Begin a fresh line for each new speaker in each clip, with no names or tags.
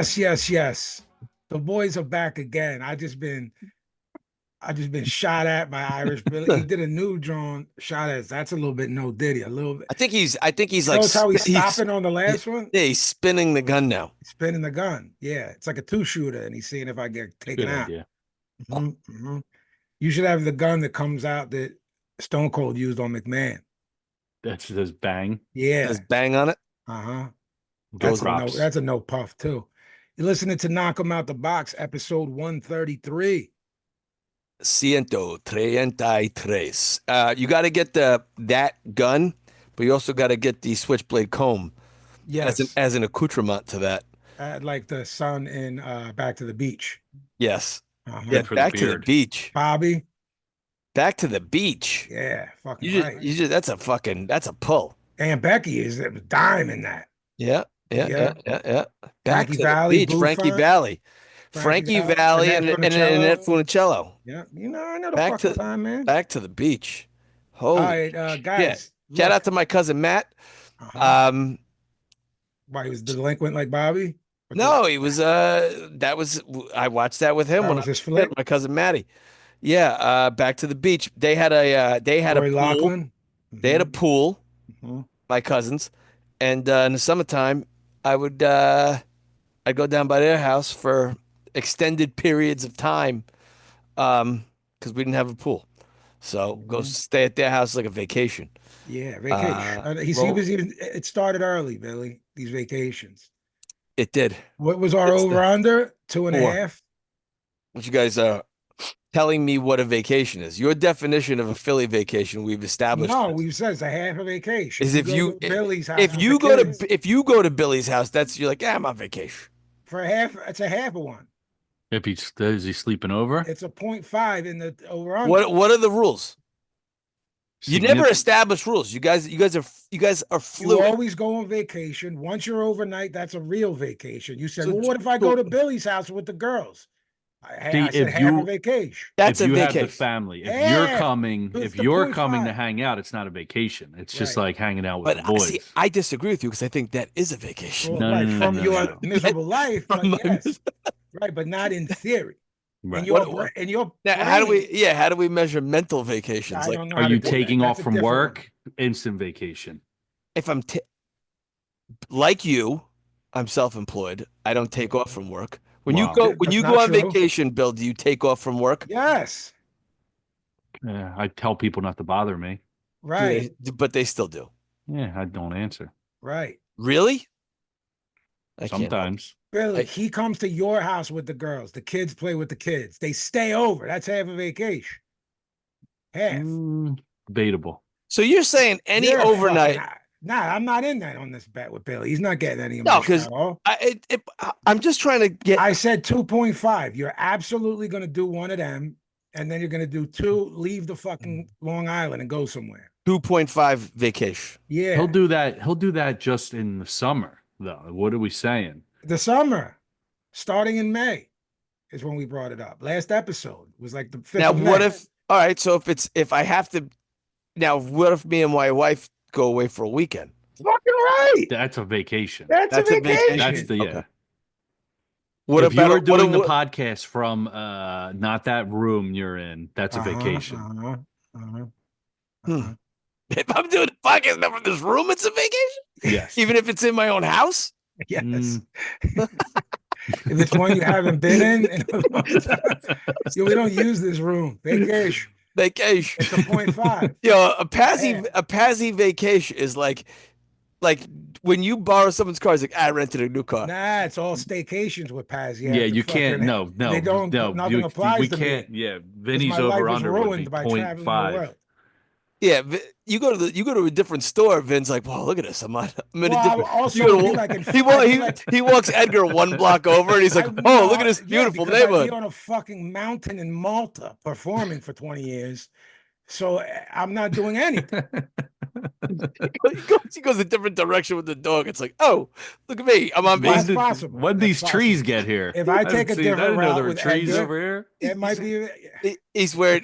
Yes, yes, yes. The boys are back again. I just been shot at by Irish Billy. He did a new John shot at. That's a little bit no Diddy. A little bit.
I think he's like
Notice how he's
he's
stopping on the last one?
yeah, he's spinning the gun now.
He's spinning the gun. Yeah, it's like a two-shooter, and he's seeing if I get taken
Good
out.
idea.
You should have the gun that comes out that Stone Cold used on McMahon.
That's just bang.
Yeah.
Just bang on it.
Uh-huh.
Those props.
That's a no puff too. You're listening to Knock 'em Out the Box, episode 133.
133. You got to get that gun, but you also got to get the switchblade comb
Yes.
as an accoutrement to that.
Like the son in Back to the Beach.
Yes.
Uh-huh.
Back to the beach.
Bobby.
Back to the beach.
Yeah, fucking
You
right.
just that's a pull.
And Becky is a dime in that.
Yeah. Back
Frankie
to
Valli,
the beach, Frankie
Buffon.
Valley. Frankie Valley and Annette Funicello.
Yeah, I know the
Back
fucking
to
time, man.
Back to the beach.
All
Holy
right, guys.
Shout out to my cousin Matt.
Why he was delinquent like Bobby?
No, he was I watched that with him
That
when
was
I
his flick?
my cousin Matty. Yeah, Back to the beach. They had a
Lori
pool.
Loughlin?
They had a pool, my cousins, and in the summertime, I'd go down by their house for extended periods of time, because we didn't have a pool. So go stay at their house like a vacation.
Yeah, vacation. It started early, Billy, these vacations.
It did.
What was our over-under? 2.5?
What you guys are telling me what a vacation is. Your definition of a Philly vacation, we've established.
No, we've said it's a half a vacation.
Is if you
Billy's house
if you go to Billy's house, you're like, I'm on vacation.
For half, it's a half of one.
Is he sleeping over?
It's a 0.5 in the over-under.
What are the rules? You never establish rules. You guys are fluid.
You always go on vacation. Once you're overnight, that's a real vacation. You said, well, what if I go to Billy's house with the girls? I said half a vacation.
That's
if you
a vacation.
have the family. If you're coming to hang out, it's not a vacation. It's just like hanging out with the boys.
See, I disagree with you because I think that is a vacation.
Well, from your miserable life, yes. Right, but not in theory.
Right.
How do we measure mental vacations?
Are you taking off from work? Instant vacation.
If I'm like you, I'm self-employed. I don't take off from work. When you go on vacation, Bill, do you take off from work?
Yes.
I tell people not to bother me.
Right.
But they still do.
Yeah, I don't answer.
Right.
Really?
Sometimes.
Billy, he comes to your house with the girls. The kids play with the kids. They stay over. That's half a vacation. Half.
Debatable.
So you're saying any overnight?
Nah, I'm not in that on this bet with Billy. He's not getting any of
my
shit at all.
I'm just trying to get.
I said 2.5. You're absolutely going to do one of them, and then you're going to do two. Leave the fucking Long Island and go somewhere.
2.5 vacation.
Yeah,
he'll do that. He'll do that just in the summer, though. What are we saying?
The summer, starting in May, is when we brought it up. Last episode was like the 5th
now,
of May.
what if? All right, so if I have to, now what if me and my wife go away for a weekend?
Fucking right.
That's a vacation.
That's a vacation.
That's the
okay. What
if
about
you were doing the podcast from not that room you're in? That's a vacation.
If I'm doing the podcast not from this room, it's a vacation.
Yes.
Even if it's in my own house.
Yes. If it's one you haven't been in a long time. We don't use this room. Vacation.
It's
a 0.5.
Yo, a Pazzi vacation is like when you borrow someone's car, it's like, I rented a new car.
Nah, it's all staycations with Pazzi.
Yeah, you can't. No.
They don't. Nothing applies
we
to
can't.
me.
Yeah, Vinny's over under would be 0.5.
Yeah, you go to a different store. Vin's like, "Wow, look at this! I'm in a different." He walks Edgar one block over, and he's like, "Oh, look at this beautiful neighborhood."
I'd be on a fucking mountain in Malta performing for 20 years, so I'm not doing anything.
He goes a different direction with the dog. It's like, oh, look at me! I'm on
base. Possible.
When these trees get here?
If I take a different route with
trees
Edgar,
over here,
it might be.
He's wearing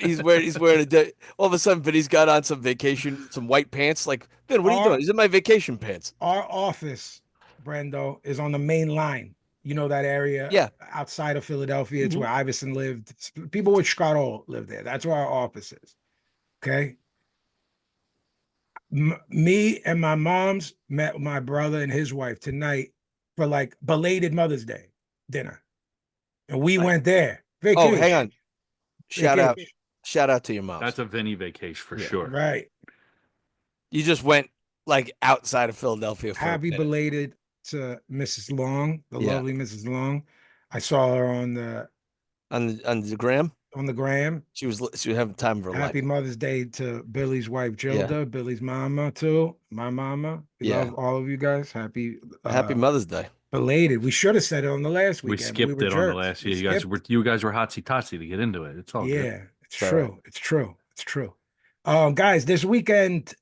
all of a sudden, Vinny's got on some vacation, some white pants. Like, Vin, what are you doing? He's in my vacation pants.
Our office, Brendo, is on the main line. You know that area
Yeah.
outside of Philadelphia. It's where Iverson lived. People with Chicago live there. That's where our office is. Okay. Me and my mom's met my brother and his wife tonight for like belated Mother's Day dinner. And we went there.
Oh, hang
Vacation.
on. Shout out to your mom.
That's a Vinny vacation for sure.
Right.
You just went like outside of Philadelphia for
Happy belated to Mrs. Long, the lovely Mrs. Long. I saw her on the
gram.
On the gram.
She was having time of her life.
Happy Mother's Day to Billy's wife Jilda, Billy's mama too. My mama. We love all of you guys. Happy
Mother's Day.
Belated. We should have said it on the last weekend.
We skipped it on the last year. You guys were hotsy totsy to get into it. It's all good.
Yeah, it's true. It's true. It's true. Guys, this weekend,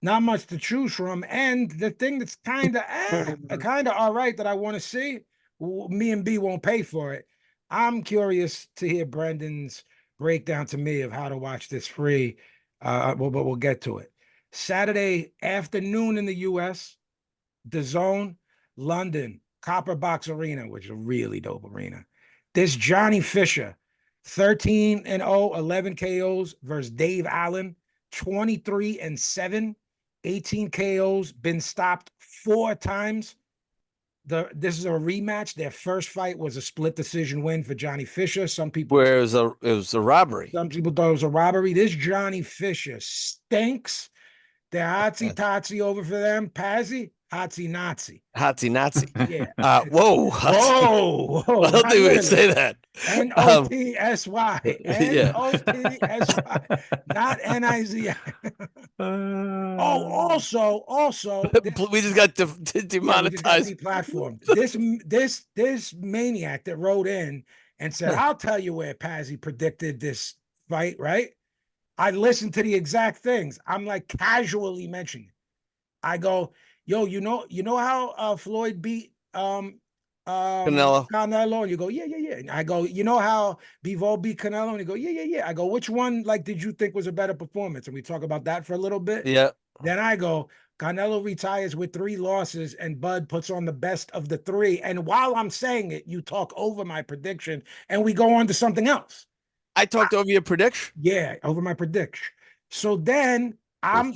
not much to choose from. And the thing that's kind of all right that I want to see, me and B won't pay for it. I'm curious to hear Brendan's breakdown to me of how to watch this free. But we'll get to it. Saturday afternoon in the U.S., The Zone, London, Copper Box Arena, which is a really dope arena. This Johnny Fisher, 13-0, 11 KOs versus Dave Allen, 23-7, 18 KOs, been stopped 4 times. This is a rematch. Their first fight was a split decision win for Johnny Fisher. Some people
it was a robbery.
Some people thought it was a robbery. This Johnny Fisher stinks. They're hotsy totsy over for them. Pazzi, hotsy Nazi.
Hotsy Nazi.
Yeah.
Whoa.
Whoa.
I don't think we would say that.
N-O-T-S-Y. N-O-T-S-Y. Not N-I-Z-I. Also.
We just got demonetized.
Deplatformed. This maniac that wrote in and said, I'll tell you where Pazzi predicted this fight, right? I listened to the exact things. I'm like casually mentioning it. I go, yo, you know how Floyd beat
Canelo.
And you go, yeah. And I go, you know how Bivol beat Canelo? And you go, yeah. I go, which one did you think was a better performance? And we talk about that for a little bit.
Yeah.
Then I go, Canelo retires with 3 losses and Bud puts on the best of the 3. And while I'm saying it, you talk over my prediction and we go on to something else.
I talked over your prediction?
Yeah, over my prediction. So then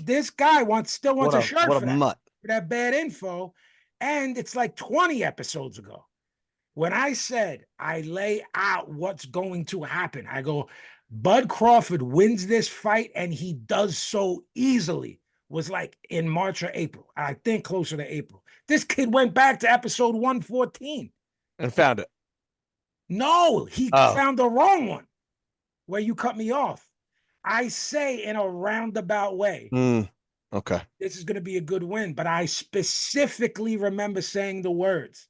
this guy still wants a shirt for that bad info. And it's like 20 episodes ago when I said I lay out what's going to happen. I go, Bud Crawford wins this fight and he does so easily. Was like in March or April. I think closer to April. This kid went back to episode 114.
And found it.
No, he found the wrong one where you cut me off. I say in a roundabout way.
Okay.
This is going to be a good win, but I specifically remember saying the words.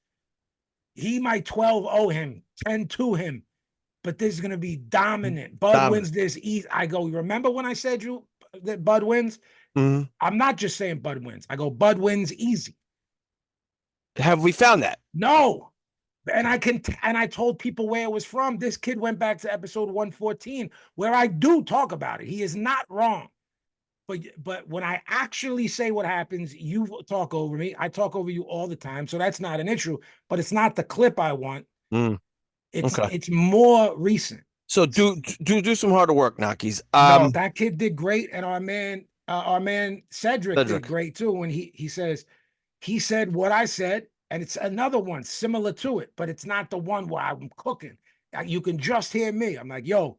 He might 12-0 him, 10-2 him, but this is going to be dominant. Bud wins this easy. I go, remember when I said that Bud wins?
Mm-hmm.
I'm not just saying Bud wins. I go, Bud wins easy.
Have we found that?
No. And I told people where it was from. This kid went back to episode 114, where I do talk about it. He is not wrong. But when I actually say what happens, you talk over me. I talk over you all the time. So that's not an issue, but it's not the clip I want. It's more recent.
So do some harder work, Nakis.
No, that kid did great. And our man Cedric did great too. When he said what I said. And it's another one similar to it, but it's not the one where I'm cooking. You can just hear me. I'm like, yo,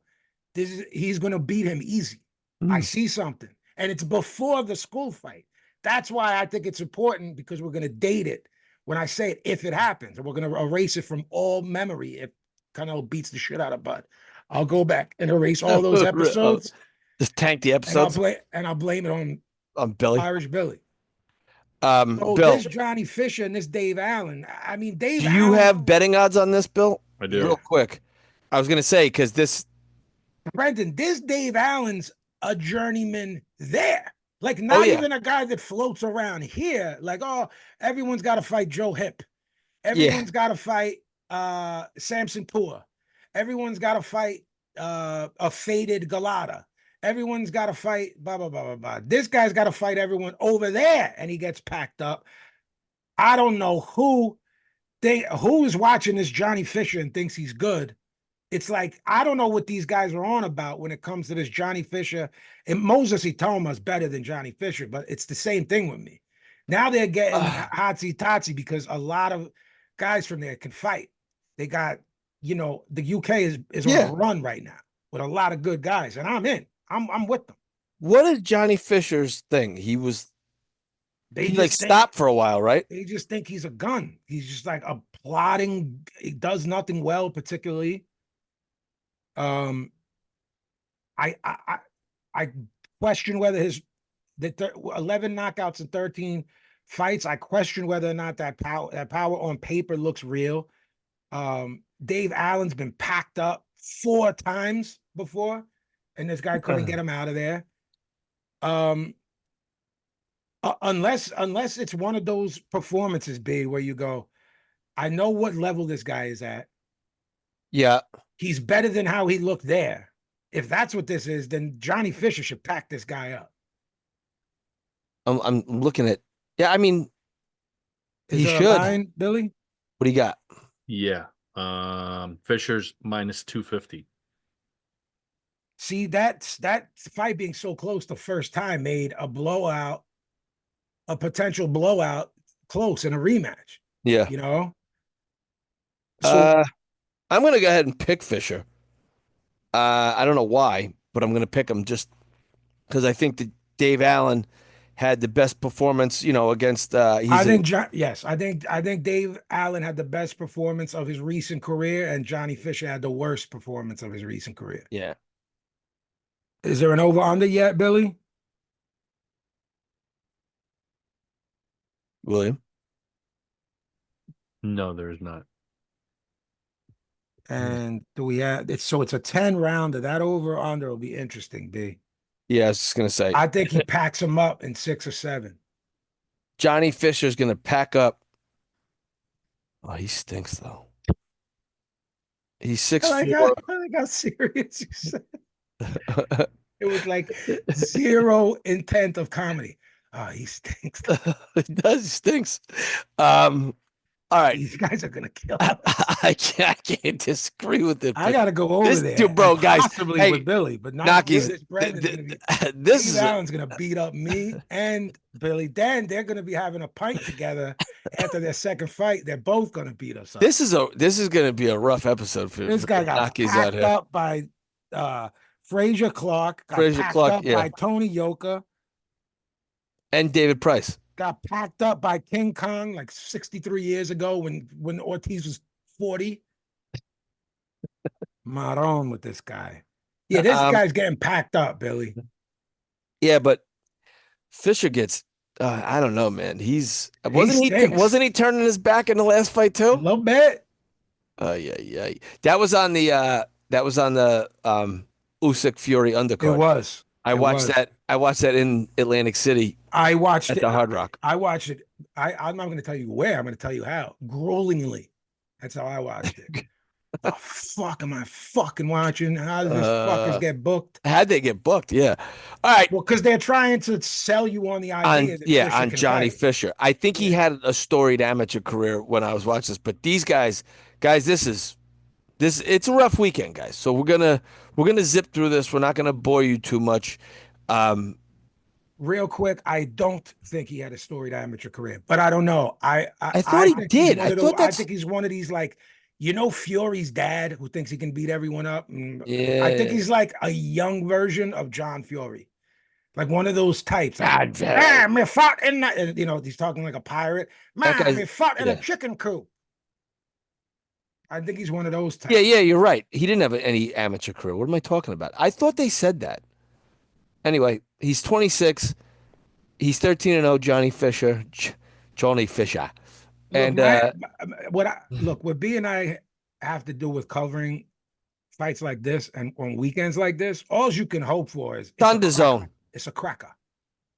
he's going to beat him easy. I see something. And it's before the school fight. That's why I think it's important because we're going to date it when I say it, if it happens. And we're going to erase it from all memory if Canelo beats the shit out of Bud. I'll go back and erase all those episodes.
Just tank the episodes.
And I'll blame it
on Billy.
Irish Billy.
Bill,
this Johnny Fisher and this Dave Allen. I mean, Dave.
Do you have betting odds on this, Bill?
I do.
Real quick. I was going to say because this.
Brendan, this Dave Allen's a journeyman there. Like not even a guy that floats around here. Like, everyone's got to fight Joe Hip. Everyone's got to fight Samson Pua. Everyone's got to fight a faded Galata. Everyone's got to fight, blah, blah, blah, blah, blah. This guy's got to fight everyone over there, and he gets packed up. I don't know who who is watching this Johnny Fisher and thinks he's good? It's like, I don't know what these guys are on about when it comes to this Johnny Fisher. And Moses Itoma is better than Johnny Fisher, but it's the same thing with me. Now they're getting hotsy-totsy because a lot of guys from there can fight. They got, the UK is on a run right now with a lot of good guys, and I'm in. I'm with them.
What is Johnny Fisher's thing? He stopped for a while, right?
They just think he's a gun. He's just like a plodding. He does nothing well, particularly. I question whether 11 knockouts in 13 fights. I question whether or not that power on paper looks real. Dave Allen's been packed up 4 times before, and this guy couldn't get him out of there. Unless it's one of those performances, B, where you go, I know what level this guy is at.
Yeah.
He's better than how he looked there. If that's what this is, then Johnny Fisher should pack this guy up.
I'm looking at. Yeah, I mean,
he should. Line, Billy?
What do you got?
Yeah. Fisher's -250.
See, that fight being so close the first time made a potential blowout close in a rematch.
Yeah.
So
I'm going to go ahead and pick Fisher. I don't know why, but I'm going to pick him just because I think that Dave Allen had the best performance, against. I think
Dave Allen had the best performance of his recent career, and Johnny Fisher had the worst performance of his recent career.
Yeah.
Is there an over/under yet, Billy?
William?
No, there is not.
And do we have it's a 10 rounder? That over/under will be interesting, B.
Yeah, I was just gonna say.
I think he packs him up in 6 or 7.
Johnny Fisher's gonna pack up. Oh, he stinks though. He's 6'4".
I like how serious you said. It was like zero intent of comedy. Oh, he stinks.
He does. He stinks. All right,
these guys are gonna kill us.
I can't disagree with it.
I gotta go over there,
dude, bro, guys.
Possibly with Billy, but not
This
Steve Allen's gonna beat up me and Billy. Then they're gonna be having a pint together after their second fight. They're both gonna beat us up.
This is gonna be a rough episode for
this guy. Got packed up by Frazier Clark. Got packed up by Tony Yoka
and David Price.
Got packed up by King Kong like 63 years ago when Ortiz was 40. Maron with this guy. Yeah, this guy's getting packed up, Billy.
Yeah, but Fisher gets I don't know, man. Wasn't he turning his back in the last fight too?
A little bit.
Yeah. That was on the Usyk Fury undercard.
It was.
I watched that in Atlantic City.
I watched
it at the Hard Rock.
I watched it. I'm not going to tell you where. I'm going to tell you how. Gruelingly. That's how I watched it. The fuck am I fucking watching? How did these fuckers get booked?
How'd they get booked? Yeah. All right.
Well, because they're trying to sell you on the idea
on Johnny Fisher. I think he had a storied amateur career when I was watching this, but these guys, it's a rough weekend, guys. So we're gonna zip through this. We're not gonna bore you too much.
Real quick, I don't think he had a storied amateur career, but I don't know. I
thought he did. I
think he's one of these, like, Fury's dad who thinks he can beat everyone up.
Yeah.
I think he's like a young version of John Fury, like one of those types. Like, me fought in the, he's talking like a pirate. Me fought in a chicken coop. I think he's one of those types.
Yeah, you're right. He didn't have any amateur career. What am I talking about? I thought they said that. Anyway, he's 26. He's 13-0. Johnny Fisher. And
what B and I have to do with covering fights like this and on weekends like this, all you can hope for is
it's on the zone.
It's a cracker.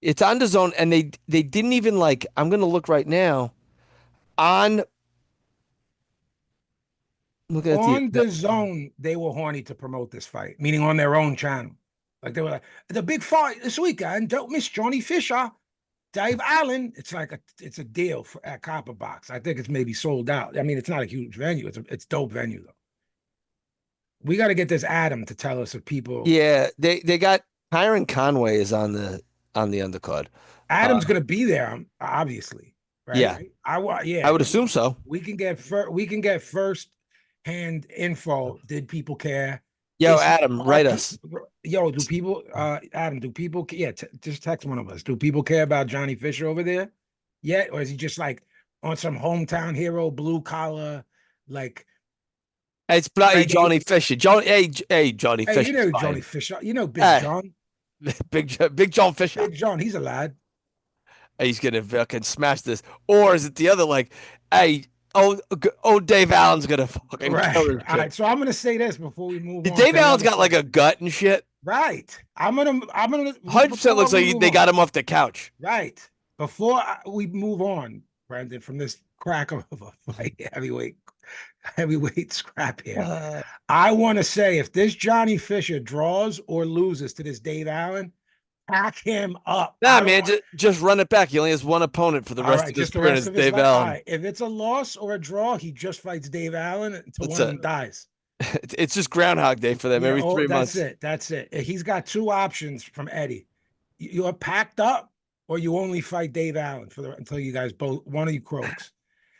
It's on the zone, and they didn't even I'm going to look right now on.
On the zone, they were horny to promote this fight, meaning on their own channel. Like they were like, the big fight this weekend, don't miss Johnny Fisher. Dave Allen, it's a deal at Copper Box. I think it's maybe sold out. I mean, it's not a huge venue. It's dope venue though. We got to get this Adam to tell us if people.
Yeah, they got Kyron Conway is on the undercard.
Adam's gonna be there, obviously, right?
Yeah,
Yeah.
I would assume so.
We can get first hand info. Did people care?
Yo, Adam, write us.
Yo, do people? Adam, do people? Yeah, just text one of us. Do people care about Johnny Fisher over there? Yeah, or is he just like on some hometown hero, blue collar, like?
It's bloody Johnny Fisher. Hey, Johnny
Hey,
Fisher.
you know Johnny Fisher. You know Big John.
Big John Fisher.
Big John. He's a lad.
He's gonna fucking smash this. Or is it the other like, hey, Dave Allen's gonna fucking kill his
All right, so I'm gonna say this before we move on.
Dave Allen's got like a gut and shit.
Right. I'm gonna
100% looks like they got him off the couch.
Right. Before we move on, Brandon, from this crack of a fight, heavyweight scrap here. I want to say if this Johnny Fisher draws or loses to this Dave Allen, pack him up.
Nah, man, just run it back. He only has one opponent for the rest of his career, and it's Dave Allen.
Right. If it's a loss or a draw, he just fights Dave Allen until one of them dies.
It's just Groundhog Day for them every 3 months.
That's it. He's got two options from Eddie. You're packed up, or you only fight Dave Allen until you guys both, one of you croaks.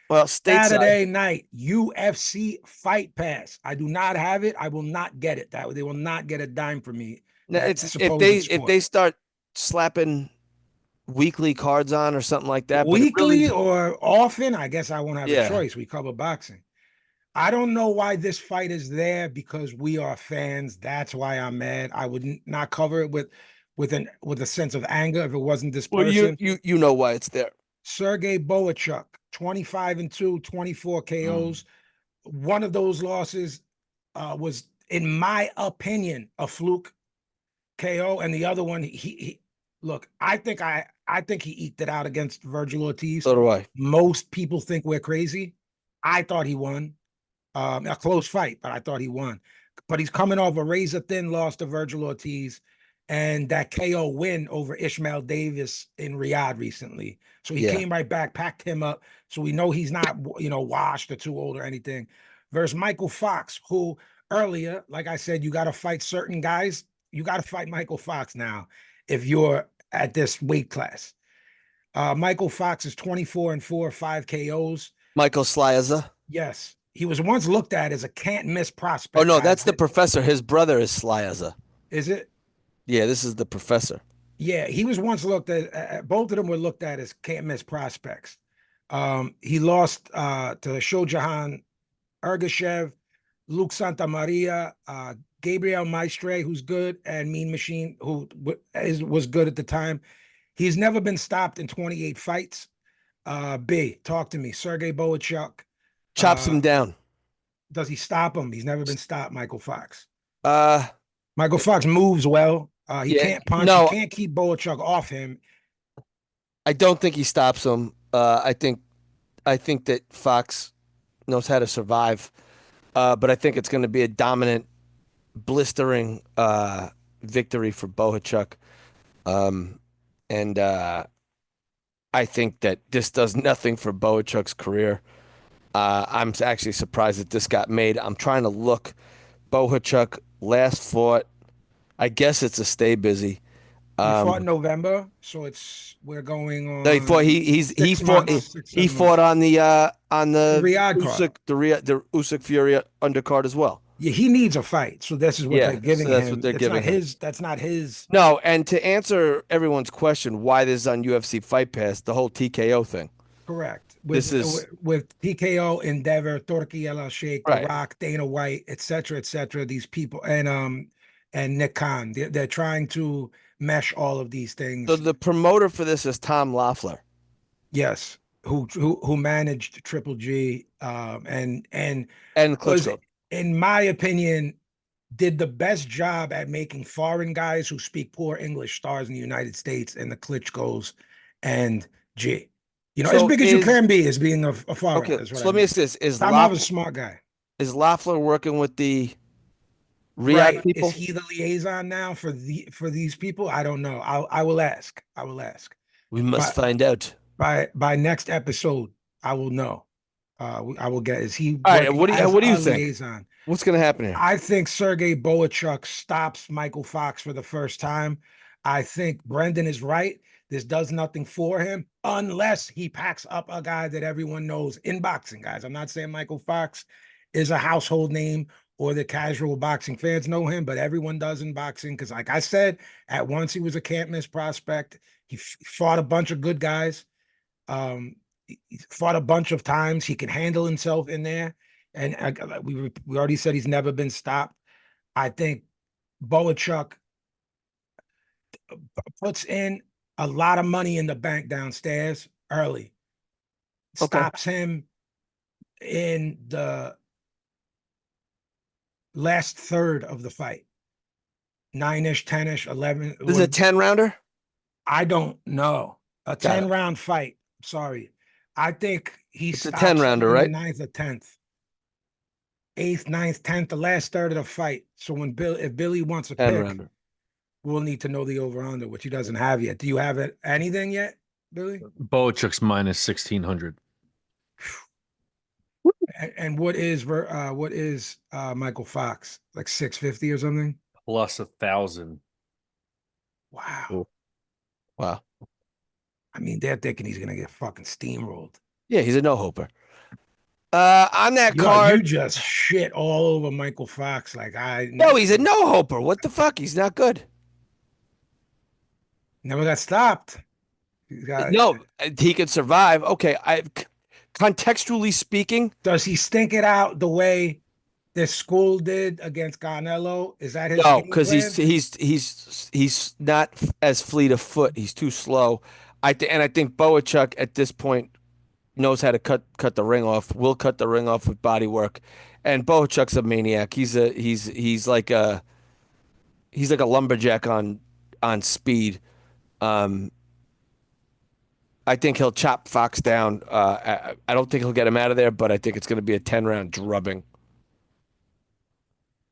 Well,
Saturday night, UFC Fight Pass. I do not have it. I will not get it. They will not get a dime from me.
No, if they start slapping weekly cards on or something like that,
weekly or often, I guess I won't have a choice. We cover boxing. I don't know why this fight is there because we are fans. That's why I'm mad. I would not cover it with a sense of anger if it wasn't this person.
Well, you know why it's there.
Serhii Bohachuck, 25-2, 24 KOs. One of those losses was, in my opinion, a fluke KO, and the other one, he look. I think he eked it out against Virgil Ortiz.
So do I.
Most people think we're crazy. I thought he won. A close fight, but I thought he won. But he's coming off a razor-thin loss to Virgil Ortiz and that KO win over Ishmael Davis in Riyadh recently. So he came right back, packed him up. So we know he's not, washed or too old or anything. Versus Michael Fox, who earlier, like I said, you got to fight certain guys. You got to fight Michael Fox now if you're at this weight class. Michael Fox is 24-4, 5 KOs.
Michael Slyaza.
Yes. He was once looked at as a can't-miss prospect.
Oh, no, that's the professor. His brother is Slyaza.
Is it?
Yeah, this is the professor.
Yeah, he was once looked at, both of them were looked at as can't-miss prospects. He lost to Shojahan Ergashev, Luke Santamaria, Gabriel Maestre, who's good, and Mean Machine, who was good at the time. He's never been stopped in 28 fights. B, talk to me. Serhii Bohachuck.
Chops him down.
Does he stop him? He's never been stopped, Michael Fox. Michael Fox moves well. He can't punch. He can't keep Bohachuck off him.
I don't think he stops him. I think that Fox knows how to survive. But I think it's going to be a dominant, blistering victory for Bohachuck. And I think that this does nothing for Bohachuck's career. I'm actually surprised that this got made. I'm trying to look. Bohachuck last fought. I guess it's a stay busy.
He fought in November, so we're going on.
No, he fought. He fought on the
Riyadh card.
The Usyk Fury undercard as well.
Yeah, he needs a fight, so this is what they're giving
that's
him.
What they're giving him.
That's not his.
No, and to answer everyone's question, why this is on UFC Fight Pass, the whole TKO thing.
Correct. With TKO, Endeavor, Turki Al-Sheikh, The Rock, Dana White, etc., these people, and Nick Khan, they're trying to mesh all of these things.
So the promoter for this is Tom Loeffler.
Yes, who managed Triple G, and
Klitschko.
In my opinion, did the best job at making foreign guys who speak poor English stars in the United States, and the Klitschkos and G. As big as you can be as being a foreigner.
Okay, so let me ask this:
I'm a smart guy.
Is Loeffler working with the Riyadh people?
Is he the liaison now for these people? I don't know. I will ask.
We must
But
find out.
by next episode, I will know. I will get. Is he
All right,
working as
what do you
a
think?
liaison?
What's going to happen here?
I think Sergei Bohachuck stops Michael Fox for the first time. I think Brendan is right. This does nothing for him unless he packs up a guy that everyone knows in boxing, guys. I'm not saying Michael Fox is a household name or the casual boxing fans know him, but everyone does in boxing. Because, like I said, at once he was a can't miss prospect. He fought a bunch of good guys. He fought a bunch of times. He can handle himself in there. And we already said he's never been stopped. I think Boachuk puts in a lot of money in the bank downstairs early,
Okay.
stops him in the last third of the fight, 9-ish, 10-ish, 11.
This is a 10 rounder?
I don't know. A
Got it.
10-round fight. Sorry. I think he
It's a 10
stops him
rounder,
in the
right?
ninth or 10th. Eighth, ninth, 10th, the last third of the fight. So if Billy wants a
10
pick,
rounder.
we'll need to know the over/under, which he doesn't have yet. Do you have anything yet, Billy?
Boachuk's minus 1600.
And what is Michael Fox, like 650 or something?
Plus 1,000.
Wow.
Ooh. Wow.
I mean, they're thinking he's gonna get fucking steamrolled.
Yeah, he's a no-hoper. On that
You
card,
just shit all over Michael Fox. Like
no, he's a no-hoper. What the fuck? He's not good.
never got stopped. He's got,
No, he could survive. Okay, contextually speaking,
does he stink it out the way this school did against Garnello? Is that his
no,
game
because
plan?
he's not as fleet of foot. He's too slow. I think Boachuk at this point knows how to cut the ring off. Will cut the ring off with body work, and Boachuk's a maniac. He's like a lumberjack on speed. Um, I think he'll chop Fox down. I don't think he'll get him out of there, but I think it's going to be a 10-round drubbing.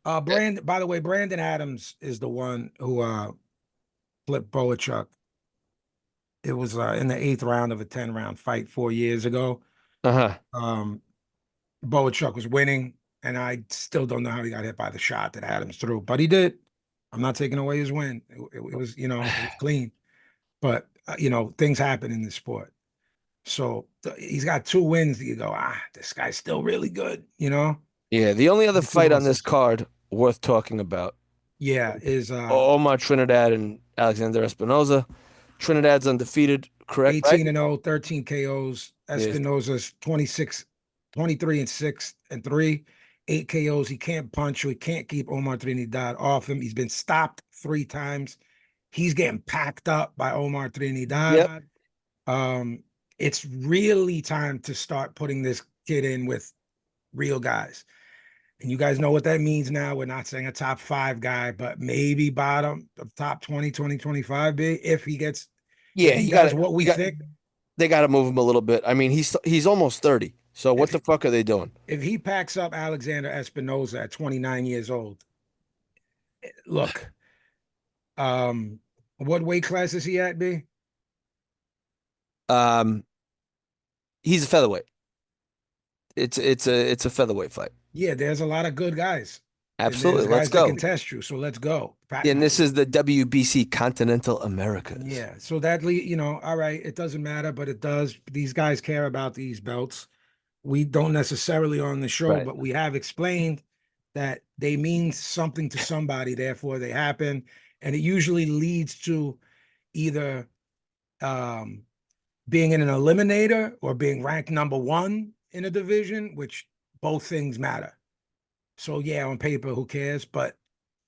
By the way, Brandon Adams is the one who flipped Boachuk. It was in the 8th round of a 10-round fight 4 years ago.
Uh-huh.
Boachuk was winning, and I still don't know how he got hit by the shot that Adams threw, but he did. I'm not taking away his win. It was, it was clean. But things happen in this sport. So he's got 2 wins. You go, this guy's still really good.
Yeah, the only other
The 2
fight on this
losses.
card worth talking about,
Yeah, is
Omar Trinidad and Alexander Espinoza. Trinidad's undefeated, correct, right?
18-0, 13 KOs.
Yes.
Espinoza's 26, 23 and 6 and 3, 8 KOs. He can't punch, so he can't keep Omar Trinidad off him. He's been stopped 3 times. He's getting packed up by Omar Trinidad.
Yep.
It's really time to start putting this kid in with real guys. And you guys know what that means now. We're not saying a top 5 guy, but maybe bottom of top 20, 25 big if he gets
Yeah,
if he does what we think.
They got to move him a little bit. I mean, he's almost 30. So what the fuck are they doing?
If he packs up Alexander Espinoza at 29 years old, look, what weight class is he at, B?
Um, he's a featherweight. It's a featherweight fight.
Yeah, there's a lot of good guys.
Absolutely.
And
Let's
guys that
go.
can test you. So let's go.
And this is the WBC Continental Americas.
Yeah. So that, all right, it doesn't matter, but it does. These guys care about these belts. We don't necessarily on the show,
Right.
but we have explained that they mean something to somebody, therefore they happen. And it usually leads to either being in an eliminator or being ranked number 1 in a division, which both things matter. So yeah, on paper, who cares? But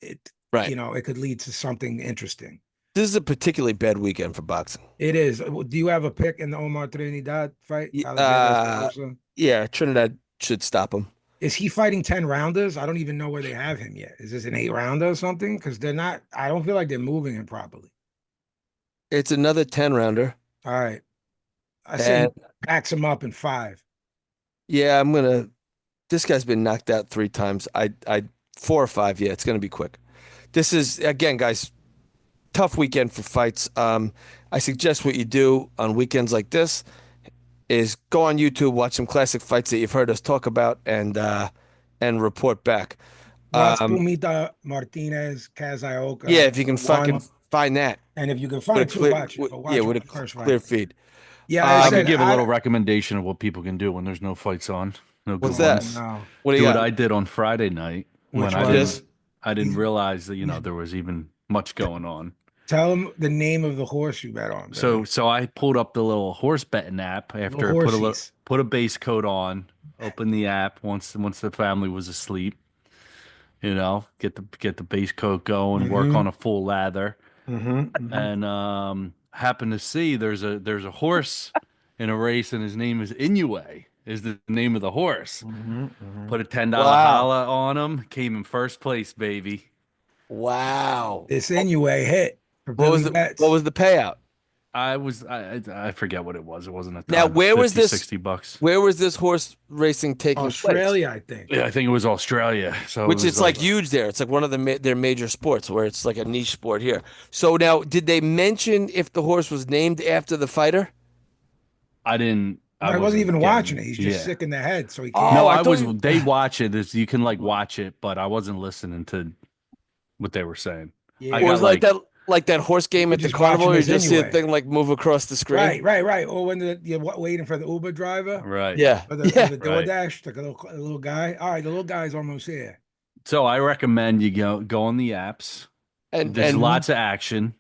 it,
Right.
it could lead to something interesting.
This is a particularly bad weekend for boxing.
It is. Do you have a pick in the Omar Trinidad fight?
Yeah, Trinidad should stop him.
Is he fighting 10 rounders? I don't even know where they have him yet. Is this an 8 rounder or something? Because they're not, I don't feel like they're moving him properly.
It's another 10 rounder.
All right. I say he packs him up in 5.
Yeah, this guy's been knocked out 3 times. I 4 or 5. Yeah, it's gonna be quick. This is, again, guys, tough weekend for fights. I suggest what you do on weekends like this is go on YouTube, watch some classic fights that you've heard us talk about, and report back.
Watch Pumita Martinez,
Yeah,
Kazaoka
if you can fucking
one,
find that
and if you can
with
find
a
two,
clear,
watch it. But
yeah,
watch
with a
the first
clear
fight.
feed.
Yeah, like I
I
said,
could give a little
I
recommendation of what people can do when there's no fights on, no good
What's that?
ones.
no,
What do you
Do what
got?
I did on Friday night when
which
I
Do
was
this.
didn't
he's,
realize that
he's
there was even much going on.
tell him the name of the horse you bet on,
So
Billy.
so I pulled up the little horse betting app
Little
after I
horsies.
put a base coat on, open the app once the family was asleep, get the base coat going, work
Mm-hmm.
on a full lather,
Mm-hmm.
and happen to see there's a horse in a race, and his name is Inoue, is the name of the horse.
Mm-hmm. Mm-hmm.
Put a $10
Wow.
holla on him, came in first place, baby.
Wow.
This Inoue hit for
What was
Billy
what
Betts.
was the payout?
I forget what it was. It wasn't a
Now,
ton, but 50, $60.
where was this horse racing taking place?
Australia, I think.
Yeah, I think it was Australia. So it
Which
was
it's like
like
huge there. It's like one of their major sports where it's like a niche sport here. So now, did they mention if the horse was named after the fighter?
I
I wasn't
wasn't
even watching
getting,
it. He's just
yeah.
sick in the head, so he can't.
Oh,
No,
I
I
thought
was,
you.
they watch it. You can like watch it, but I wasn't listening to what they were saying. I
Or
Yeah,
got
was like that horse
you
game
were
at the
just
carnival
watching
where you
this
just see a
anyway.
thing like move across the screen?
Right. Or when you're waiting for the Uber driver
right,
Yeah.
or
Yeah.
the
right.
DoorDash, like a little guy. All right, the little guy's almost here.
So I recommend you go on the apps.
And
There's
and
lots of action.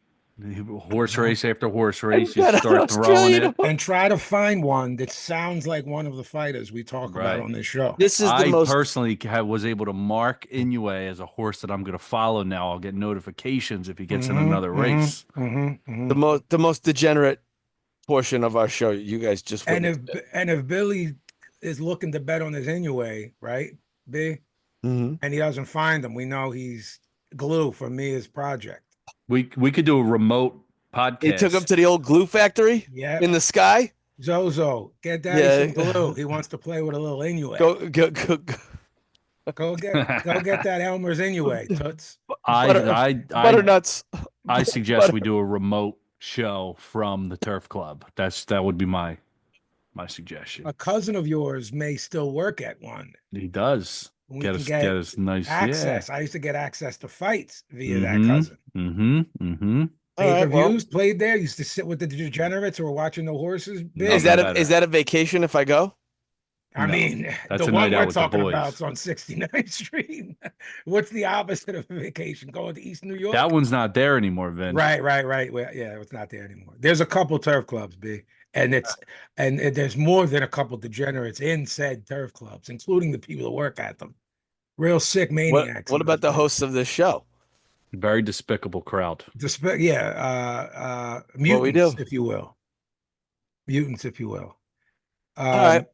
Horse
Uh-huh.
race after horse
and
race. You
bet on
start throwing
Australian
it.
horse.
And try to find one that sounds like one of the fighters we talk about
Right.
on this show.
This is the
I
most
personally was able to mark Inoue as a horse that I'm going to follow now. I'll get notifications if he gets in another race.
the most degenerate portion of our show. You guys just
And if
witnessed it.
and if Billy is looking to bet on his anyway, right? B,
Mm-hmm.
and he doesn't find them, we know he's glue for Mia's project.
We could do a remote
He took him
podcast.
to the old glue factory
Yep.
in the sky.
Zozo, get daddy
Yeah.
some glue. He wants to play with a little Inuit.
Go.
Go get that Elmer's Inuit, Toots.
Butter,
I
butternuts.
I suggest we do a remote show from the Turf Club. That would be my suggestion.
A cousin of yours may still work at one.
He does
We
get
can
us
get
nice
access. I used to get access to fights via that
Mm-hmm.
cousin.
Mm-hmm.
All right. Well,
Pay-per-views played there. Used to sit with the degenerates who were watching the horses. Big.
is
Nothing
that
better.
is that a vacation if I go?
I
No,
mean,
that's
the
a
one
night out
we're
with the
talking
boys.
about is on 69th Street. What's the opposite of a vacation? Going to East New York?
That one's not there anymore, Vin.
Right. Well, yeah, it's not there anymore. There's a couple turf clubs, B, and there's more than a couple degenerates in said turf clubs, including the people that work at them. Real sick maniacs.
What
in those
about the
places.
hosts of this show?
Very despicable crowd.
What we
Mutants,
do?
if you will. Mutants, if you will.
All right.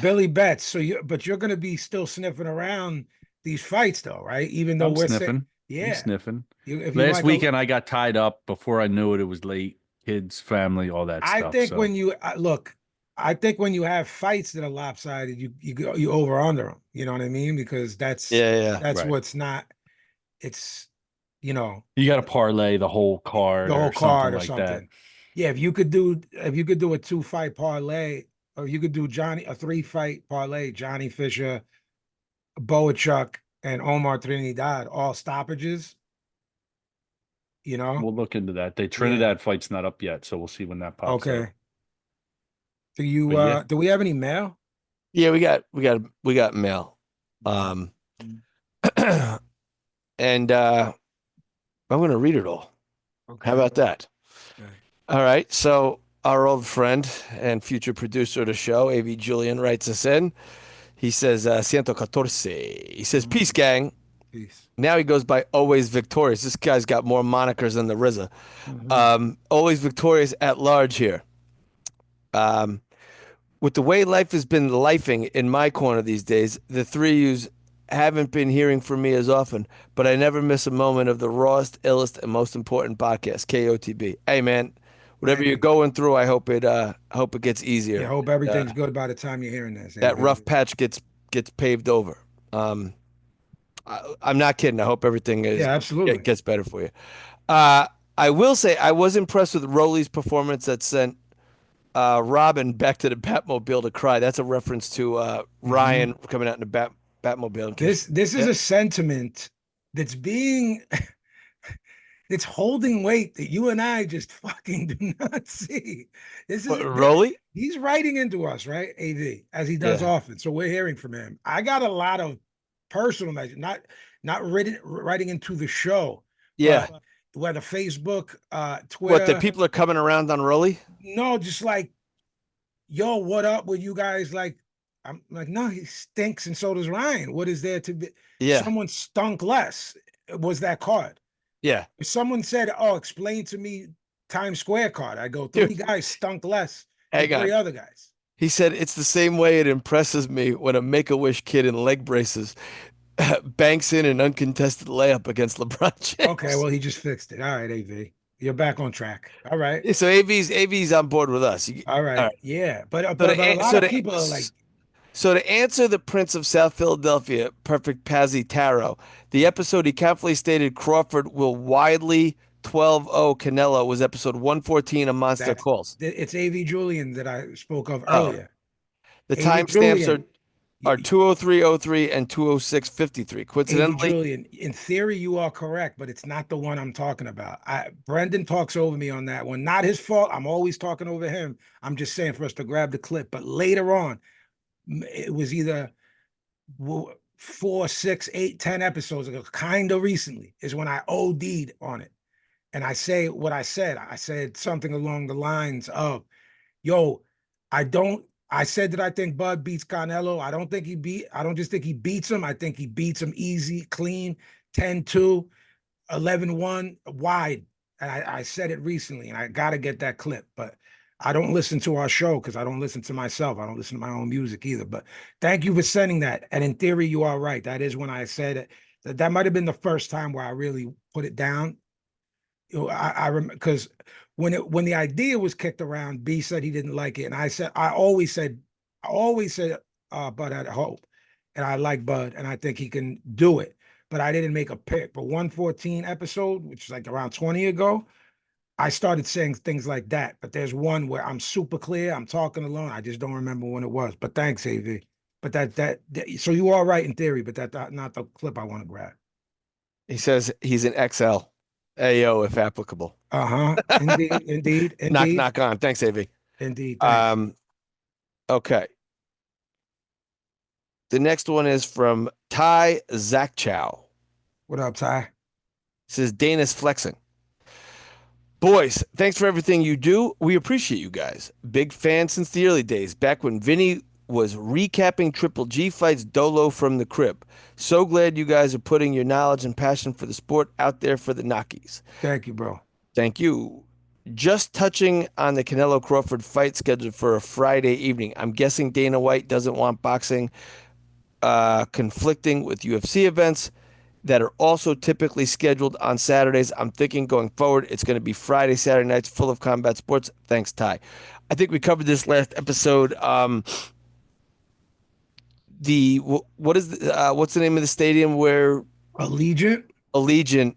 Billy Betts. But you're going to be still sniffing around these fights, though, right? Even though
I'm
we're
sniffing. I'm
yeah.
sniffing.
If you
Last
like
weekend, I got tied up before I knew it. It was late. Kids, family, all that
I
stuff.
think
So
when you look, I think when you have fights that are lopsided, you over under them. You know what I mean? Because that's
right.
what's not. It's
you got to parlay the whole card
the whole
or something
card or
like that.
something. Yeah, if you could do a 2-fight parlay, or you could do a 3-fight parlay, Johnny Fisher, Bohachuck, and Omar Trinidad, all stoppages.
We'll look into that. The Trinidad fight's not up yet, so we'll see when that pops up.
Okay. Do we have any mail?
Yeah, we got mail. And I'm going to read it all.
Okay.
How about that?
Okay.
All right. So our old friend and future producer of the show, AV Julian, writes us in. He says, 114. He says, peace, gang.
Peace.
Now he goes by Always Victorious. This guy's got more monikers than the RZA. Always Victorious at large here. With the way life has been lifing in my corner these days, the three of yous haven't been hearing from me as often, but I never miss a moment of the rawest, illest, and most important podcast, KOTB. Hey, man, whatever you're going through, I hope it gets easier.
Yeah, I hope everything's good by the time you're hearing this.
That rough patch gets paved over. I'm not kidding. I hope everything
absolutely
gets better for you. I I will say I was impressed with Rowley's performance that sent Robin back to the Batmobile to cry. That's a reference to Ryan coming out in the Batmobile. In case,
This is a sentiment that's being it's holding weight that you and I just fucking do not see. This is
Rowley?
he's writing into us, right? AV, as he does
Yeah.
often. So we're hearing from him. I got a lot of personal messages, not writing into the show,
Yeah.
but whether Facebook,
What, the
Twitter,
people are coming around on Rowley?
no, just like, yo, what up with you guys? Like, I'm like, no, he stinks, and so does Ryan. What is there to be?
Yeah.
Someone stunk less. Was that card?
Yeah.
If someone said, "Oh, explain to me Times Square card," I go, three
Dude,
guys stunk less than
hang
three
on.
other guys.
He said it's the same way it impresses me when a Make-A-Wish kid in leg braces banks in an uncontested layup against LeBron
Okay,
James.
well, he just fixed it. All right, AV, you're back on track. All right,
So AV's on board with us.
all
All
right,
right.
yeah, but
So
a lot of people are like,
to answer the Prince of South Philadelphia, Perfect Pazzi Taro, the episode he confidently stated Crawford will widely 12-0 Canelo was episode 114 of Monster
that's
Calls.
it's AV Julian that I spoke of
Oh,
earlier.
the
AV
timestamps
Julian,
are 20303 and 20653.
AV
Coincidentally,
Julian. In theory, you are correct, but it's not the one I'm talking about. Brendan talks over me on that one. Not his fault. I'm always talking over him. I'm just saying for us to grab the clip. But later on, it was either 4, 6, 8, 10 episodes ago, kind of recently, is when I OD'd on it. And I say what I said. I said something along the lines of, yo, I said that I think Bud beats Canelo. I don't just think he beats him. I think he beats him easy, clean, 10-2, 11-1, wide. And I said it recently, and I got to get that clip. But I don't listen to our show because I don't listen to myself. I don't listen to my own music either. But thank you for sending that. And in theory, you are right. That is when I said it. That might have been the first time where I really put it down. You know, I remember because when the idea was kicked around, B said he didn't like it, and I always said, Bud had hope, and I like Bud, and I think he can do it. But I didn't make a pick. But 114 episode, which is like around 20 ago, I started saying things like that. But there's one where I'm super clear. I'm talking alone. I just don't remember when it was. But thanks, AV. But so you are right in theory, but that not the clip I want to grab.
he says he's an XL. AO if applicable.
Uh-huh. Indeed, indeed,
Knock,
indeed,
knock on. Thanks, AV.
indeed. Thanks.
Um, okay. The next one is from Ty Zakchow.
What up, Ty?
Says Dana's flexing. Boys, thanks for everything you do. We appreciate you guys. Big fan since the early days, back when Vinny was recapping Triple G fights dolo from the crib. So glad you guys are putting your knowledge and passion for the sport out there for the Knockies.
Thank you, bro.
Thank you. Just touching on the Canelo Crawford fight scheduled for a Friday evening. I'm guessing Dana White doesn't want boxing conflicting with UFC events that are also typically scheduled on Saturdays. I'm thinking going forward, it's going to be Friday, Saturday nights full of combat sports. Thanks, Ty. I think we covered this last episode. What's the name of the stadium where
Allegiant.
Allegiant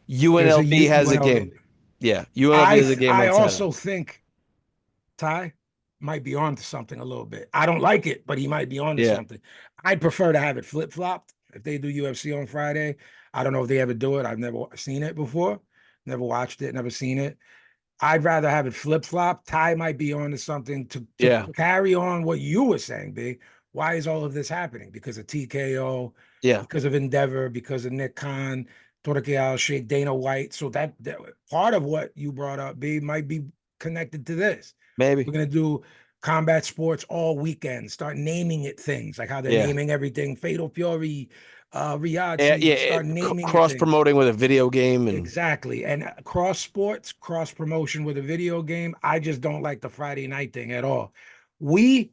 There's a
UNLV has a
UNLV.
game? Yeah, UNLV has a game
I
on Saturday.
also think Ty might be onto something a little bit. I don't like it, but he might be onto
Yeah,
something. I'd prefer to have it flip flopped if they do UFC on Friday. I don't know if they ever do it. I've never seen it before, never watched it, never seen it. I'd rather have it flip flop. Ty might be on to something to
yeah,
carry on what you were saying, B. Why is all of this happening? Because of TKO,
yeah,
because of Endeavor, because of Nick Khan, Turki Al-Sheikh, Dana White. So that part of what you brought up, B, might be connected to this.
maybe.
We're gonna do combat sports all weekend. Start naming it things like how they're
Yeah,
naming everything. Fatal Fury, Riyadh
yeah, yeah.
season. Start naming it
Cross
things.
promoting with a video game and
Exactly. And cross sports, cross promotion with a video game. I just don't like the Friday night thing at all. We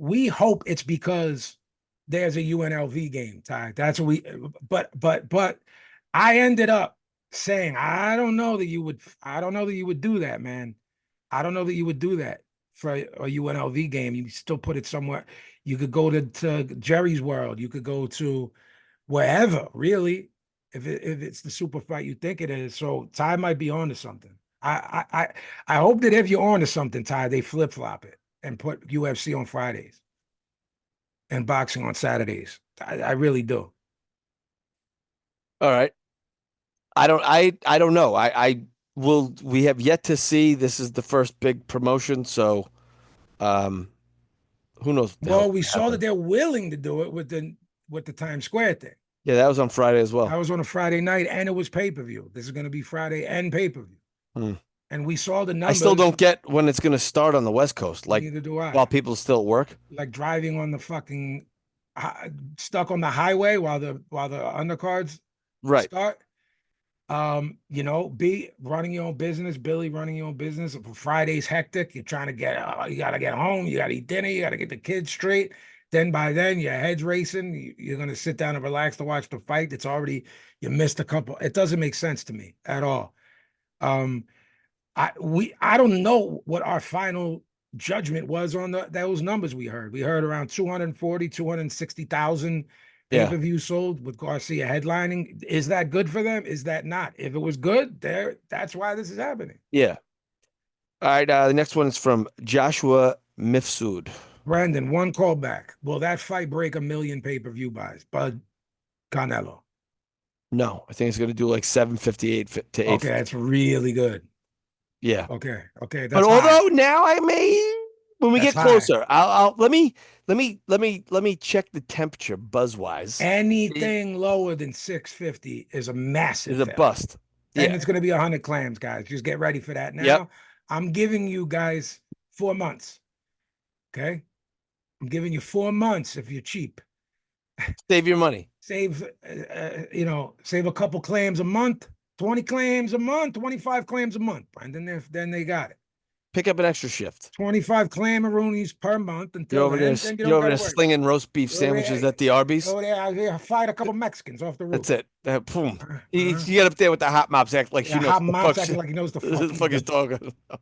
we hope it's because there's a UNLV game, Ty. That's what but I ended up saying, I don't know that you would do that, man. I don't know that you would do that for a UNLV game. You still put it somewhere. You could go to Jerry's World. You could go to wherever, really. if it's the super fight you think it is. So Ty might be on to something. I hope that if you're on to something, Ty, they flip flop it and put UFC on Fridays and boxing on Saturdays. I really do.
All right. I don't know. I will. We have yet to see. This is the first big promotion, so um, who knows what the hell's
Well, we
gonna
saw that
happen.
they're willing to do it with the Times Square thing.
Yeah, that was on Friday as
That
well.
was on a Friday night, and it was pay-per-view. This is going to be Friday and pay-per-view.
Hmm.
And we saw the
I still
numbers.
don't get when it's going to start on the West Coast. Like
Neither do I.
while people still at work.
Like driving on the fucking stuck on the highway while the undercards
Right.
start. Be running your own business, Billy running your own business. Friday's hectic. You're trying to you gotta get home, you gotta eat dinner, you gotta get the kids straight. Then by then your head's racing. You're gonna sit down and relax to watch the fight. You missed a couple. It doesn't make sense to me at all. Um, I don't know what our final judgment was on those numbers we heard. We heard around 240, 260,000
Yeah.
pay-per-view sold with Garcia headlining. Is that good for them? Is that not? If it was good, that's why this is happening.
Yeah. All right. The next one is from Joshua Mifsud.
Brandon, one call back. Will that fight break 1 million pay-per-view buys? Bud Canelo.
No, I think it's going to do like 758 to
Okay,
850.
that's really good.
Yeah.
Okay,
But
that's high.
although now I may, when we
That's
get
high.
closer, I'll let me check the temperature buzz-wise.
Anything lower than 650 is a massive
Is a
failure.
bust.
And
Yeah.
it's going to be 100 clams, guys. Just get ready for that now.
Yep.
I'm giving you guys 4 months. Okay. I'm giving you 4 months if you're cheap.
Save your money.
Save a couple clams a month, 20 clams a month, 25 clams a month. And then they got it.
Pick up an extra shift.
25 clamaroonies per month until then you
You're
don't
over
got to
there
worry.
slinging roast beef sandwiches at the Arby's.
Over there, I fired a couple Mexicans off the roof.
That's it. Boom.
Uh-huh.
You get up there with the hot mops, act like she knows
Hot
what the
mops
fuck,
acting like he knows the
the
fuck
fuck he's talking about.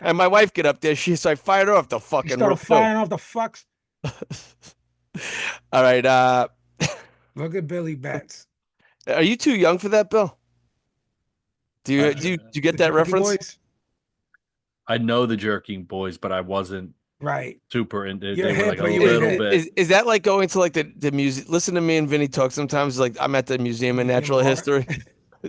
And my wife get up there. So I fired her off the
He
fucking
started
roof.
firing off the fucks.
All right.
Look at Billy Betts.
Are you too young for that, Bill? Do you get
The
that
Jerky
reference?
Boys?
I know the Jerking Boys, but I wasn't
Right.
super into.
You're
They were
hip,
like a
but you ain't
little
hip.
bit.
Is that like going to like the music? Listen to me and Vinny talk sometimes. Like I'm at the Museum of
Museum
Natural
of Art.
History.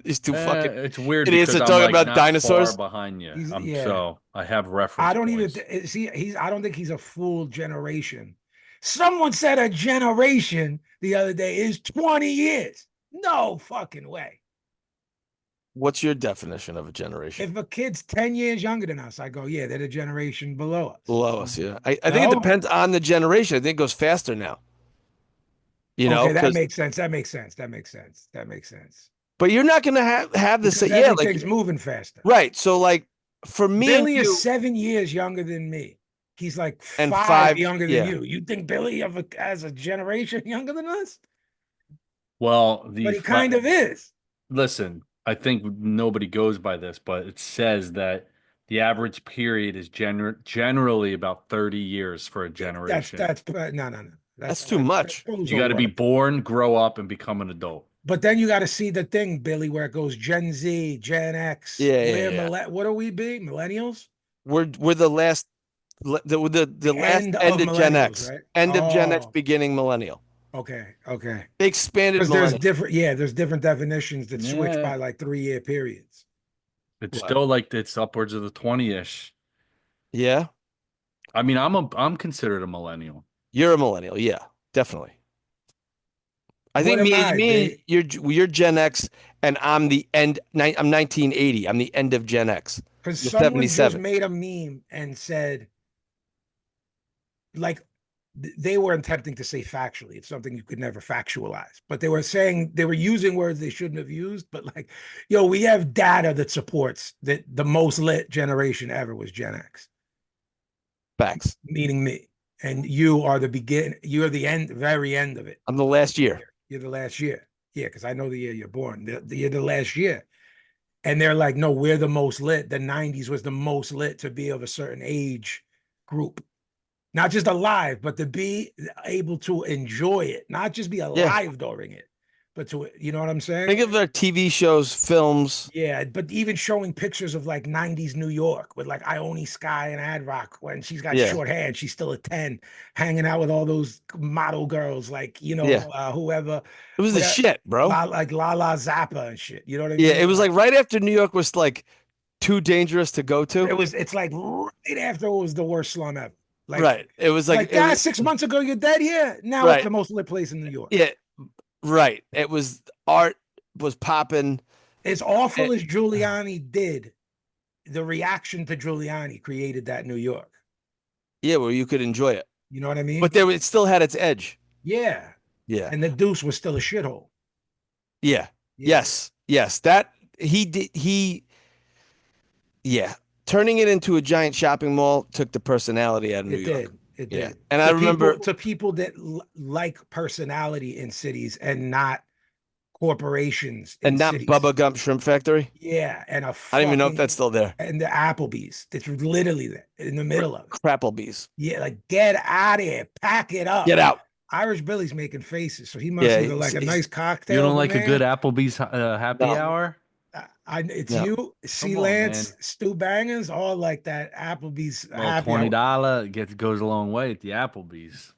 These two fucking
It's weird
idiots
because
are
I'm
talking
like
about
not
dinosaurs.
far behind you.
Yeah.
So I have reference
I don't even
points.
see. I don't think he's a full generation. Someone said a generation the other day is 20 years. No fucking way.
What's your definition of a generation?
If a kid's 10 years younger than us, I go, yeah, they're the generation below us.
Below us, yeah. I think it
No?
depends on the generation. I think it goes faster now.
Okay, that
Because
makes sense. That makes sense.
but you're not gonna have this.
Because
Yeah, like
everything's moving faster.
right. So like for me and
Billy
you
is 7 years younger than me. He's like
and
5 younger than
yeah.
you. You think Billy has a generation younger than us?
Well,
But he kind of is.
Listen, I think nobody goes by this, but it says that the average period is generally about 30 years for a generation.
That's no.
That's too much.
You got to be born, grow up, and become an adult.
But then you got to see the thing, Billy, where it goes Gen Z, Gen X. What are we be? Millennials?
We're the last the last end of Gen X.
Right?
End of Gen X, beginning millennial.
Okay.
They expanded
Because
millennial.
there's different definitions that switch by like 3-year periods.
It's still like it's upwards of the 20-ish.
Yeah.
I mean, I'm considered a millennial.
You're a millennial, yeah, definitely. I think you're Gen X, and I'm the end. I'm 1980. I'm the end of Gen X.
Because someone just made a meme and said, like, they were attempting to say factually. It's something you could never factualize, but they were using words they shouldn't have used. But like, we have data that supports that the most lit generation ever was Gen X.
Facts.
Meaning me. And you are you're the very end of it.
I'm the last year.
You're the last year. Yeah, because I know the year you're born. You're the last year. And they're like, no, we're the most lit. The 90s was the most lit to be of a certain age group. Not just alive, but to be able to enjoy it. Not just be alive during it, but you know what I'm saying?
Think of their TV shows, films.
Yeah, but even showing pictures of like 90s New York with like Ione Sky and Ad Rock when she's got
Yeah.
short hair and she's still a 10, hanging out with all those model girls, like,
Yeah.
whoever,
It was the
whatever,
shit, bro.
like La La Zappa and shit. You know what I
Yeah,
mean?
it was like right after New York was like too dangerous to go to.
It's like right after it was the worst slum ever.
Right. It was like
Like,
it was
6 months ago, you're dead here. Now it's
right.
the most lit place in New York.
Yeah, right. It was art was popping.
As awful
It-
as Giuliani did, the reaction to Giuliani created that New York.
Yeah, where you could enjoy it.
You know what I mean?
But it still had its edge.
Yeah.
Yeah.
And the Deuce was still a shithole.
Yeah.
Yeah.
Yes. That he did yeah. Turning it into a giant shopping mall took the personality out of New
It
York.
did. It
Yeah.
did.
And I remember
To people that like personality in cities and not corporations in
and not
cities.
Bubba Gump Shrimp Factory.
Yeah, and
I don't even know if that's still there.
and the Applebee's. It's literally there in the middle of it.
Crapplebee's.
Yeah, like get out of here, pack it up.
Get out.
Either Billy's making faces, so he must
Yeah,
either like a nice cocktail.
You don't like
man.
a good Applebee's happy
No.
hour?
It's
No.
you, C.
Come on,
Lance,
man.
Stu Bangers, all like that Applebee's
Well,
happy hour.
$20 goes a long way at the Applebee's.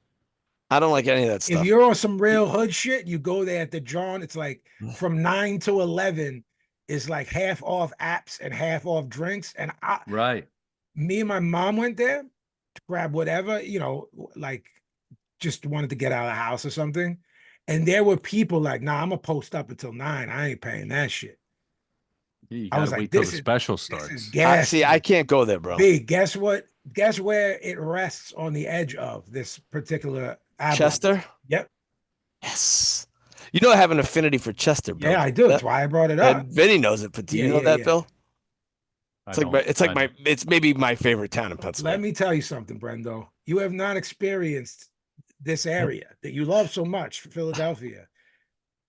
I don't like any of that
If
stuff.
you're on some real hood shit, you go there at the John. It's like from 9 to 11 is like half off apps and half off drinks. And
Right.
me and my mom went there to grab whatever, like just wanted to get out of the house or something. And there were people like, nah, I'm gonna post up until 9. I ain't paying that shit.
You
I was
gotta
like,
wait till
this
the
is
special
this
starts.
is gas.
See, I can't go there, bro.
Big, guess what? Guess where it rests on the edge of this particular album?
Chester?
Yep.
Yes. You know I have an affinity for Chester, Bill.
Yeah, I do. That's why I brought it up.
And Vinny knows it, but do you
Yeah,
know
yeah,
that,
yeah.
Bill?
I don't-
It's maybe my favorite town in
Let
Pennsylvania.
me tell you something, Brendo. You have not experienced this area that you love so much, Philadelphia,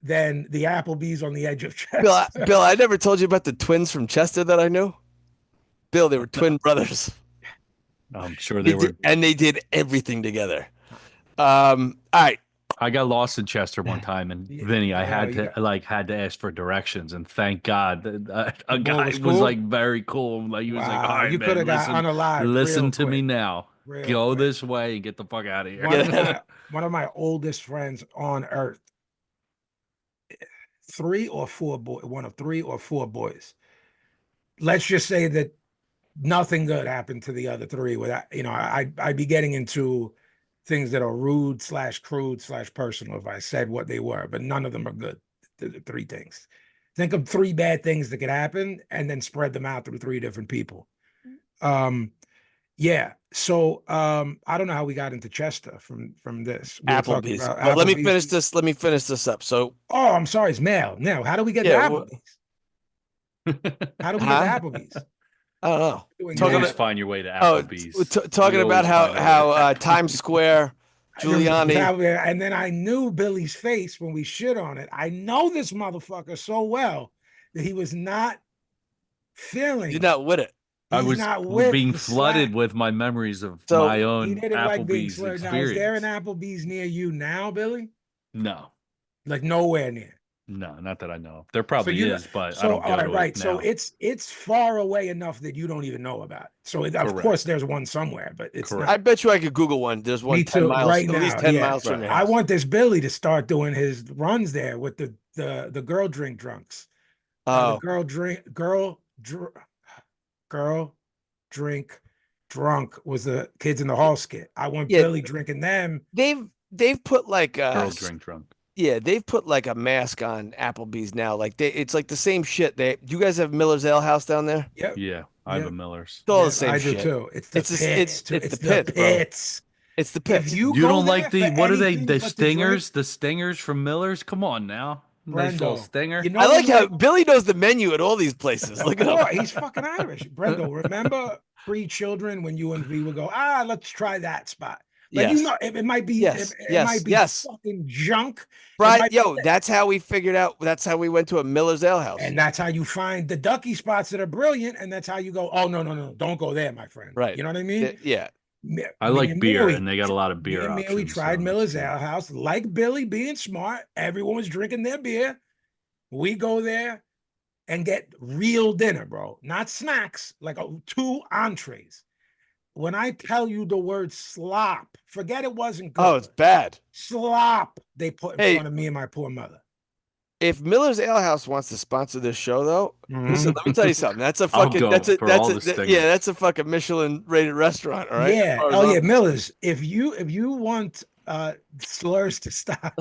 than the Applebee's on the edge of Chester.
Bill, I never told you about the twins from Chester that I knew. Bill, they were twin brothers.
I'm sure they were.
And they did everything together. All right.
I got lost in Chester one time, and
Yeah.
Vinny, I
Oh,
had
you
to had to ask for directions, and thank God a guy
was
was
cool?
like very cool. Like he was like,
Wow,
"All right,
you
man,
coulda got unalived
listen
real
to me
quick.
now.
Real
Go
quick.
this way and get the fuck out of here."
One of my oldest friends on earth, one of 3 or 4 boys. Let's just say that nothing good happened to the other 3 without, I'd be getting into things that are rude / crude / personal if I said what they were, but none of them are good. The 3 things. Think of 3 bad things that could happen and then spread them out through 3 different people. Yeah. So I don't know how we got into Chester from this. We were talking
Applebee's.
about
But let me
Applebee's.
finish this. Let me finish this up. So
Oh, I'm sorry, it's mail. Now, how do we get
Yeah,
to Applebee's? How do we get
Huh?
to Applebe's?
I don't know.
Doing
You
Talking
always
mail.
find your way to
Oh,
Applebee's.
talking
You
about
always find a way.
how Times Square, Giuliani.
And then I knew Billy's face when we shit on it. I know this motherfucker so well that he was not feeling.
You're not with it.
I
He's
was
not with
being
the
flooded
slack.
with my memories of
So,
my
He
own
didn't like being
Applebee's
slurred. Now, is there an
experience.
Applebee's near you now, Billy?
No,
Like nowhere near.
not that I know of. There probably
you know-
is, but I
So
don't go
all right,
to
right.
it
So
now.
it's far away enough that you don't even know about it. So of
Correct.
course there's one somewhere, but it's
Correct.
not.
I bet you I could Google one. There's one
Me
10
too,
miles,
right
at least
now,
10
yeah.
miles from your
I
house.
want this Billy to start doing his runs there with the girl drink drunks. The
Oh,
girl drink drunk was the kids in the hall skit. I want
Yeah.
Billy drinking them.
they've put like
Girl drink drunk.
yeah, they've put like a mask on Applebee's now. Like it's like the same shit. You guys have Miller's Ale House down there?
Yep.
Yeah, I have
Yeah.
a Miller's.
It's all
Yeah,
the same
I do
shit.
too. It's the
It's just-
pits.
it's
It's
the
the
pits, bro.
pits.
It's the
If
pits.
you
You
go
don't
there
like the
for
what are they?
anything
The
but to drink,
stingers? The stingers from Miller's? Come on now. Nice little
Brendo,
stinger.
you know
I like
when,
how Billy knows the menu at all these places. Look at him.
he's fucking Irish. Brendo, remember pre-children when you and V would go, let's try that spot. Like
Yes.
it might be
Yes,
it
yes,
might be
yes.
fucking junk.
Right,
might be
yo,
that.
that's how we figured out. That's how we went to a Miller's Ale House.
And that's how you find the ducky spots that are brilliant, and that's how you go, oh no, don't go there, my friend.
Right.
You know what I mean?
Yeah.
I
Me
like
and
beer,
Mary,
and they got a lot of
me
beer
and Mary
options.
tried
So that's
Miller's
good.
Ale House. Like Billy, being smart, everyone was drinking their beer. We go there and get real dinner, bro. Not snacks, like two entrees. When I tell you the word slop, forget it wasn't
Oh,
good.
it's bad.
Slop they put in
Hey,
front of me and my poor mother.
if Miller's Ale House wants to sponsor this show, though, listen,
Mhm.
let me tell you something. That's a
I'll
fucking
go for all the
yeah,
stingers.
that's a fucking Michelin rated restaurant, all right? As
Yeah.
far as
Oh
I'm
yeah, Miller's. If you want slurs to stop,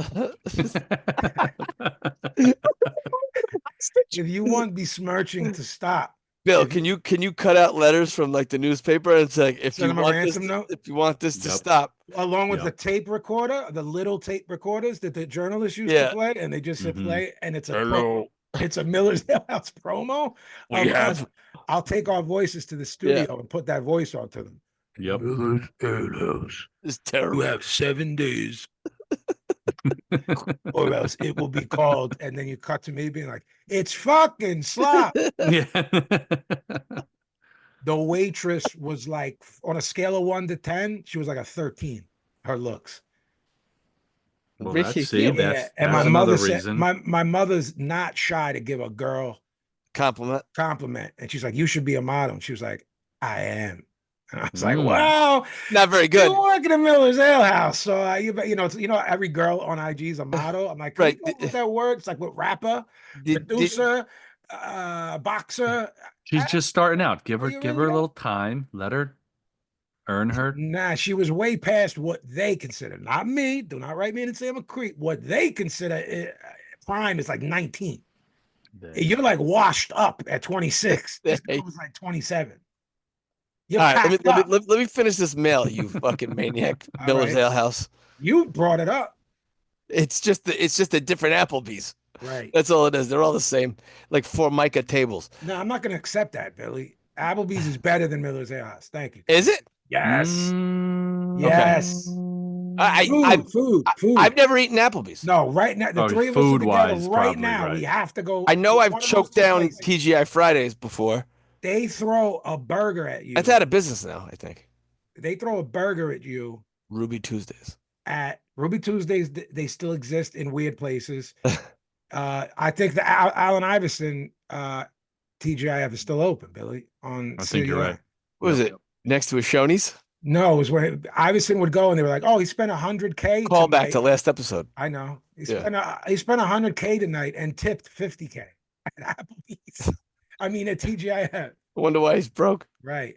if you want besmirching to stop,
Bill,
if you
can you cut out letters from like the newspaper and say
send them a ransom note
if you want this to
Yep.
stop,
along with the
Yep.
tape recorder, the little tape recorders that the journalists used to
yeah.
play, and they just hit
Hmm.
play, and
Hello,
it's a Miller's Ale House promo
we
of us.
have
I'll take our voices to the
yeah,
studio and put that voice onto them.
Yep.
Miller's Ale House.
it's
You
terrible.
have 7 days, or else it will be called. And then you cut to me being like, "It's fucking slop."
Yeah.
The waitress was like, on a scale of 1 to 10, she was like a 13. Her looks.
Well,
Really?
see,
Yeah, and my
that's another
mother said
reason.
my mother's not shy to give a girl
Compliment.
compliment, and she's like, "You should be a model." And she was like, "I am," and I was like,
Mm.
"Wow,
Not very
you
good.
work at a Miller's Ale House, so every girl on IG is a model." I'm like, "Can we
Right.
go with that word?" It's like with rapper,
Did
producer, boxer.
She's just starting out. Give
Are
her
you
give
really
her a
that?
little time. Let her earn her.
Nah, she was way past what they consider. Not me. Do not write me in and say I'm a creep. What they consider prime is like 19.
There you
You're
go.
like washed up at 26. This girl
hey.
was like 27. You're
All right,
packed up.
let me finish this mail, you fucking maniac.
All
Miller's
right.
Ale House.
You brought it up.
It's just a different Applebee's.
Right.
That's all it is. They're all the same, like Formica tables.
No, I'm not going to accept that, Billy. Applebee's is better than Miller's Ale House. Thank you.
Is it?
Yes.
Okay.
Yes.
I
Food.
I've never eaten Applebee's.
No, right now, the
Oh,
three of us are
food
together
wise,
right
probably
now. We
right.
have to go
I know
to
I've
one of those
choked
two
down
places.
TGI Fridays before.
They throw a burger at
It's
you.
out of business now, I think.
They throw a burger at you
Ruby Tuesdays.
at Ruby Tuesdays. They still exist in weird places. I think the Allen Iverson TGIF is still open, Billy, on
I think
City
you're
Line.
right.
What was
Yep.
it? Next to a Shoney's?
No, it was when Iverson would go and they were like, "Oh, he spent 100K
Call back
tonight."
to last episode.
I know
Yeah.
he spent 100K tonight and tipped 50K at Applebee's. I mean at TGIF.
I wonder why he's broke.
Right.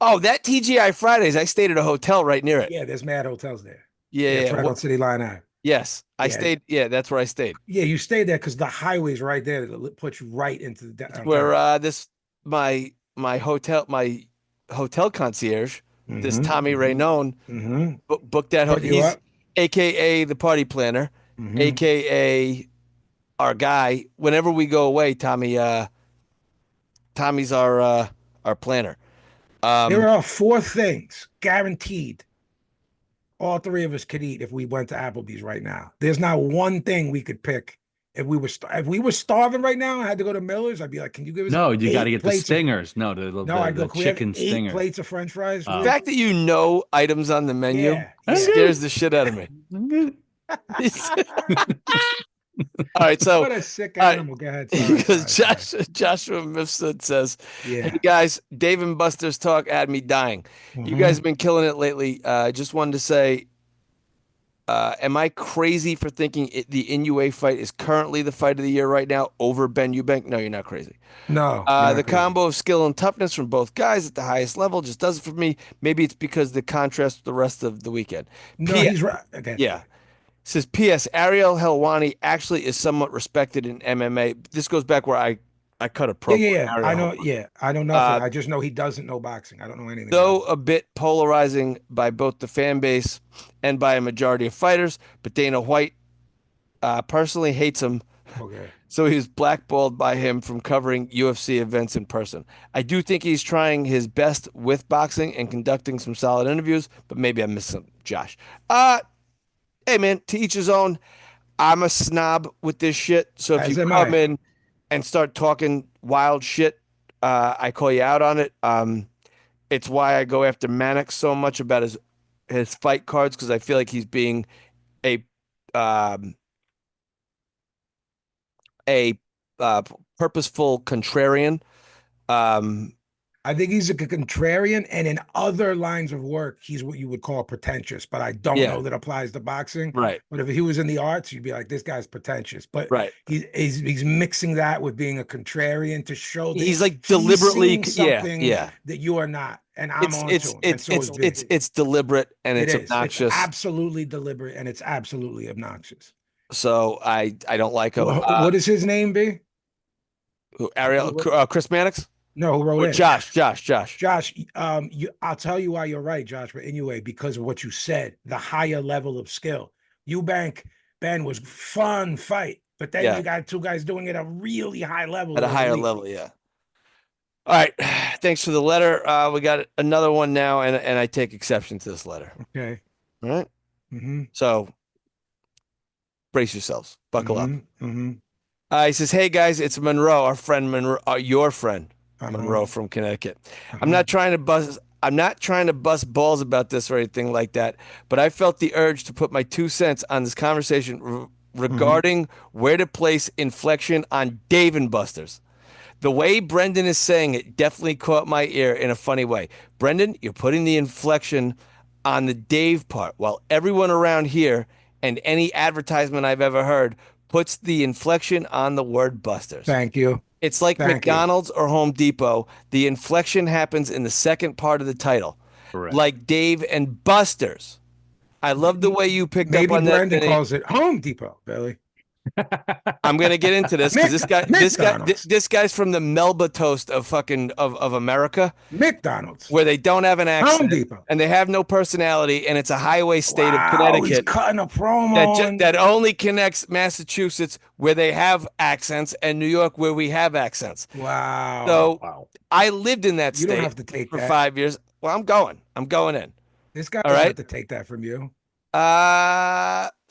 Oh, that TGI Fridays. I stayed at a hotel right near it.
Yeah, there's mad hotels there.
Yeah,
Yeah,
yeah.
it's right on City Line Ave.
Yes, I
Yeah.
stayed. Yeah, that's where I stayed.
Yeah, you stay there because the highway's right there that puts you right into the
It's
downtown.
where this my hotel concierge, this Tommy Raynone, booked that.
Put you
He's
up.
AKA the party planner, AKA our guy. Whenever we go away, Tommy's our planner.
There are 4 things guaranteed all 3 of us could eat if we went to Applebee's right now. There's not one thing we could pick. If we were starving right now and had to go to Miller's, I'd be like, "Can you give us
No, you got to
8
get the
plates of?"
stingers. No,
No, I'd go.
the
Can we have
chicken
8
stinger.
plates of French fries?
The fact that you know items on the menu
Yeah.
scares the shit out of me. All right, so
What a sick animal. Go ahead. Sorry,
because
sorry.
Joshua Mifsud says,
Yeah.
"Hey guys, Dave and Buster's talk had me dying. You guys have been killing it lately. I just wanted to say, am I crazy for thinking the Inoue fight is currently the fight of the year right now over Ben Eubank? No, you're not crazy.
No, you're not
The
crazy.
combo of skill and toughness from both guys at the highest level just does it for me. Maybe it's because the contrast with the rest of the weekend.
No, he's right. Okay.
Yeah. Says P.S. Ariel Helwani actually is somewhat respected in MMA. This goes back where I cut a
Yeah,
promo.
yeah,
on
yeah.
Ariel
I know.
Helwani.
Yeah, I know nothing. I just know he doesn't know boxing. I don't know anything about
Though a bit polarizing by both the fan base and by a majority of fighters, but Dana White personally hates him.
Okay.
So he was blackballed by him from covering UFC events in person. I do think he's trying his best with boxing and conducting some solid interviews, but maybe I missed some, Josh. Hey man, to each his own. I'm a snob with this shit. So if
As
you
am
come
I.
in and start talking wild shit, I call you out on it. It's why I go after Mannix so much about his fight cards, because I feel like he's being a um, a purposeful contrarian. Um,
I think he's a contrarian, and in other lines of work, he's what you would call pretentious. But I don't
yeah,
know that applies to boxing.
right,
But if he was in the arts, you'd be like, this guy's pretentious. But
right.
he's mixing that with being a contrarian to show that
He's like
he's
deliberately,
seeing
yeah,
something
yeah.
that you are not, and I'm
It's
on to
it's
him, and
it's
so
it's
is
it's
Big.
it's deliberate and
It
it's
is. It's
obnoxious.
absolutely deliberate, and it's absolutely obnoxious.
So I don't like him.
What is his name be?
Ariel, Chris Mannix
No, who wrote
or
in?
Josh.
Josh, I'll tell you why you're right, Josh. But anyway, because of what you said, the higher level of skill. Eubank Ben was fun fight, but then
Yeah,
you got two guys doing it at a really high level
at a
that are
higher
elite.
level. Yeah. All right. Thanks for the letter. We got another one now, and I take exception to this letter.
Okay.
All right.
Mm-hmm.
So brace yourselves. Buckle up.
Mm-hmm. Mm-hmm.
He says, "Hey guys, it's Monroe, our friend Monroe, your friend
Uh-huh.
Monroe from Connecticut. I'm
Uh-huh.
not trying to bust. I'm not trying to bust balls about this or anything like that, but I felt the urge to put my 2 cents on this conversation regarding where to place inflection on Dave and Buster's. The way Brendan is saying it definitely caught my ear in a funny way. Brendan, you're putting the inflection on the Dave part, while everyone around here and any advertisement I've ever heard puts the inflection on the word Busters.
Thank you.
It's like
Thank you.
McDonald's or Home Depot. The inflection happens in the second part of the title,
Correct.
like Dave and Buster's. I love the way you picked up
Maybe
on that,
Brendan
Vinny.
calls it Home Depot, Billy.
I'm gonna get into this because
McDonald's.
this guy's from the Melba toast of fucking of America,
McDonald's.
where they don't have an
Home
accent
Depot.
and they have no personality, and it's a highway state of
Wow, he's
Connecticut
cutting a promo.
that only connects Massachusetts, where they have accents, and New York, where we have accents.
Wow.
So
Wow.
I lived in that
You don't
state
have to take
for
that.
5 years. Well, I'm going in.
This guy
All
doesn't
right.
have to take that from you.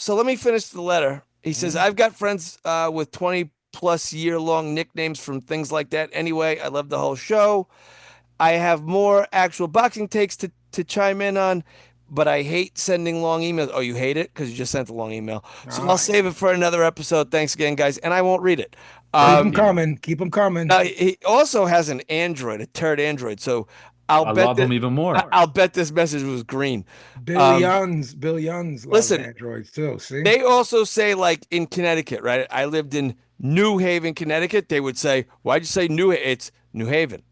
So let me finish the letter. He says, I've got friends with 20+ year long nicknames from things like that. Anyway, I love the whole show. I have more actual boxing takes to chime in on, but I hate sending long emails. Oh, you hate it? Because you just sent a long email. So I'll save it for another episode. Thanks again, guys. And I won't read it.
Keep them coming. Keep them coming.
He also has an Android, a turd Android. So
I love him even more.
I'll bet this message was green.
Bill Youngs loves
Listen,
androids too. See,
they also say, like in Connecticut, right? I lived in New Haven, Connecticut. They would say, "Why'd you say New? It's New Haven.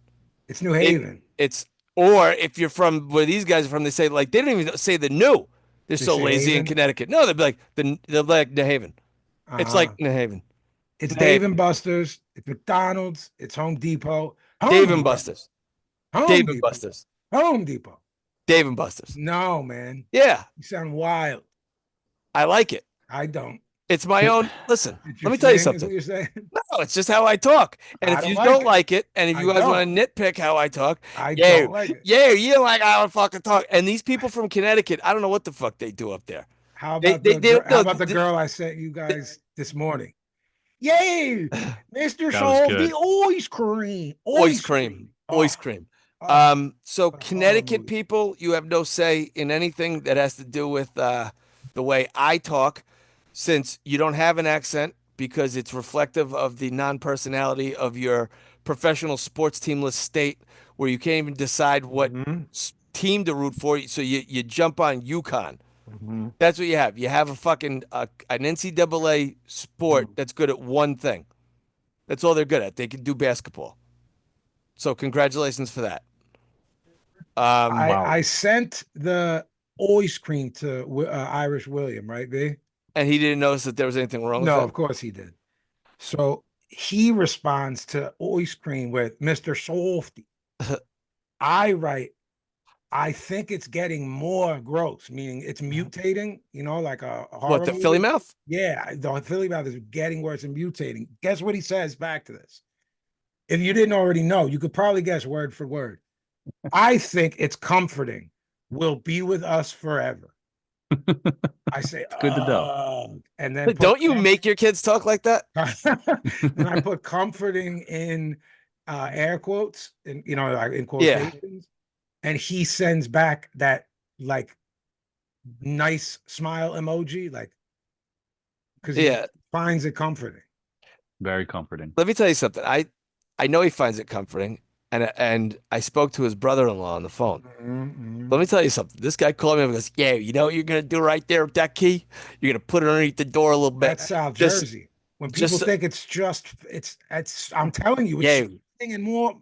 it's New Haven.
It's." Or if you're from where these guys are from, they say like they don't even say the new. They're
They
so
say
lazy in
Haven?
Connecticut. No, they'll be like they'll be like New Haven. It's like New Haven.
It's
New
Dave
Haven.
and Buster's. It's McDonald's. It's Home Depot.
Dave
Home
and
Depot.
Buster's.
Home
Dave and
Depot.
Buster's.
Home Depot.
Dave and Buster's.
No, man.
Yeah,
You sound wild.
I like it.
I don't.
It's my own. Listen,
It's
let
your
me tell you
thing, is what
something.
you're saying?
No, it's just how I talk. And
I
if
don't
you
like
don't
it.
like it, and if
I
you guys want
don't.
to nitpick how I talk,
I
yeah,
don't like it.
yeah, you don't like how I fucking talk. And these people from Connecticut, I don't know what the fuck they do up there.
How
They,
about
they, they,
how
no,
about the girl I sent you guys this morning? Yay, Mr.
That was
Solve the
good.
ice cream.
ice cream, ice
Oh,
cream.
oh,
So
what a horror
Connecticut
movie.
people, you have no say in anything that has to do with the way I talk, since you don't have an accent because it's reflective of the non-personality of your professional sports teamless state, where you can't even decide what team to root for. So you jump on UConn. That's what you have. You have a fucking an NCAA sport that's good at one thing. That's all they're good at. They can do basketball. So congratulations for that.
Wow.
I sent the ice cream to Irish William, right, B?
And he didn't notice that there was anything wrong with
No,
that.
of course he did. So he responds to ice cream with Mr. Softy. I write, I think it's getting more gross, meaning it's mutating, like a
What,
horror
the
movie.
Philly mouth?
Yeah, the Philly mouth is getting worse and mutating. Guess what he says back to this? If you didn't already know, you could probably guess word for word. I think it's comforting. Will be with us forever. I say,
It's good to know.
and then
Don't you make your kids talk like that?
then I put comforting in air quotes, and like in
Yeah.
quotations. and he sends back that like nice smile emoji, like because he
Yeah.
finds it comforting.
Very comforting.
Let me tell you something. I know he finds it comforting, and I spoke to his brother-in-law on the phone. Let me tell you something. This guy called me up and goes, "Yeah, you know what you're gonna do right there with that key? You're gonna put it underneath the door a little bit.
That's South
Just,
Jersey. When people
just,
think it's. I'm telling you, it's
yeah,
shifting and more.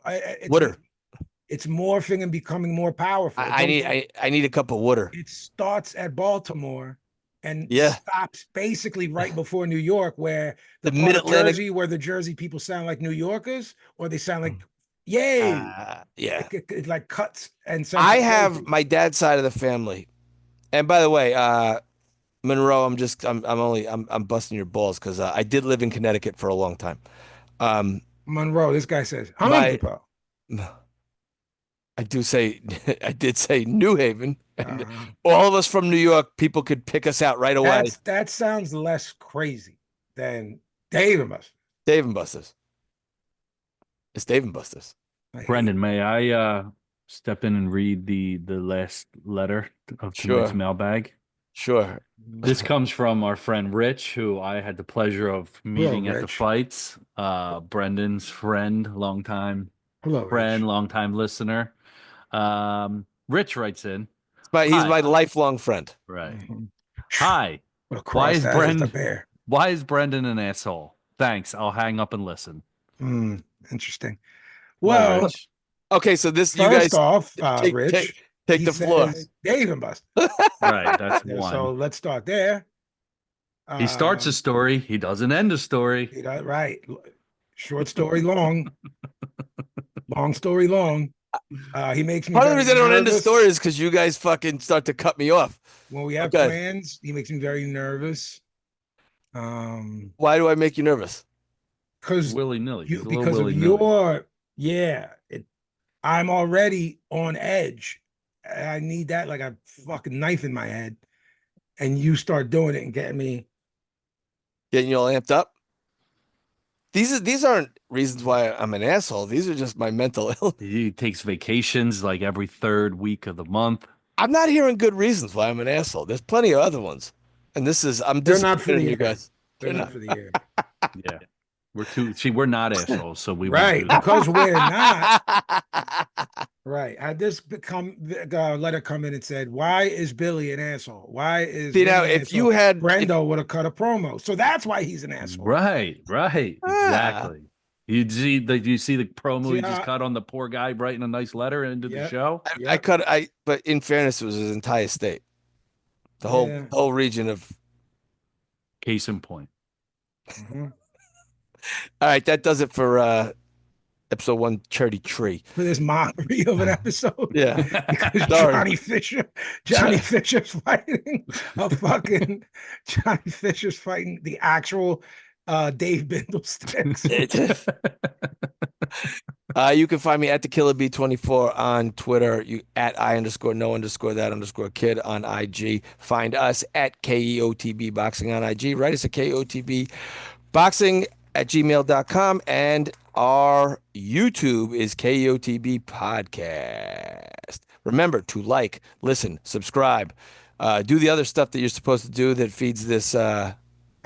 water.
It's morphing and becoming more powerful.
I need, I need a cup of water.
It starts at Baltimore and
Yeah,
stops basically right before New York, where
the
the part of
Mid-Atlantic.
Jersey where the Jersey people sound like New Yorkers, or they sound like, yay.
Yeah.
It like cuts and
I
Central
have
Jersey.
my dad's side of the family, and by the way, Monroe, I'm busting your balls because I did live in Connecticut for a long time. Um,
Monroe, this guy says,
my
Hunterpro.
I do say I did say New Haven, and
Uh,
all of us from New York, people could pick us out right away.
that sounds less crazy than Dave and Buster.
Dave and Buster's. It's Dave and Buster's.
Brendan, may I step in and read the last letter of tonight's
Sure,
mailbag?
sure.
This comes from our friend Rich, who I had the pleasure of
Hello,
meeting at the
Rich.
fights. Brendan's friend, longtime
Hello,
friend,
Rich.
longtime listener. Rich writes in,
He's
"Hi,
my lifelong friend.
right.
Mhm.
Hi.
What a
Why
cross
is
that is, the
Brendan?
bear.
Why is Brendan an asshole? Thanks. I'll hang up and listen."
Interesting.
Well,
Well,
Rich.
Okay, so this you
first
guys
off,
take
Rich,
take
he
the floor.
says Dave and Buster.
Right, that's
So
one.
let's start there.
He starts a
Um,
story. He doesn't end a story.
right. Short story long, long story long. He makes me
Part of the
very
reason I don't end the story
nervous
is because you guys fucking start to cut me off.
when we have
Okay,
plans. He makes me very nervous. Um,
why do I make you nervous?
because
Willy-nilly. He's
you
a little
because of
willy-nilly.
your I'm already on edge. I need that like a fucking knife in my head, and you start doing it and getting me.
Getting you all amped up. These aren't reasons why I'm an asshole. These are just my mental illness.
He takes vacations like every third week of the month.
I'm not hearing good reasons why I'm an asshole. There's plenty of other ones. And I'm
They're not for
disappointed in
the
you
air.
guys.
They're
They're
not
not.
for the air.
Yeah. We're not assholes, so we won't
Right,
do that.
because we're not. Right. Had this become letter come in and said, "Why is Billy an asshole? Why is
See now,
Vinny an
if
asshole?"
you had if
Brendo would have cut a promo, so that's why he's an asshole.
Right,
ah,
exactly. You see the promo
See
he just
how?
cut on the poor guy writing a nice letter into the
Yep.
show?
I
Yep.
cut but in fairness, it was his entire state.
Yeah.
The whole region of
Case in point.
Mhm.
all right, that does it for episode 133.
For this mockery of an episode,
Yeah.
because
Sorry.
Johnny Fisher's fighting a fucking Johnny Fisher's fighting the actual Dave Bindle sticks.
You can find me at the Killer B24 on Twitter. You at I_no_that_kid on IG. Find us at KEOTB Boxing on IG. Write us at KOTB Boxing at gmail.com. And our YouTube is KOTB Podcast. Remember to like, listen, subscribe, do the other stuff that you're supposed to do that feeds this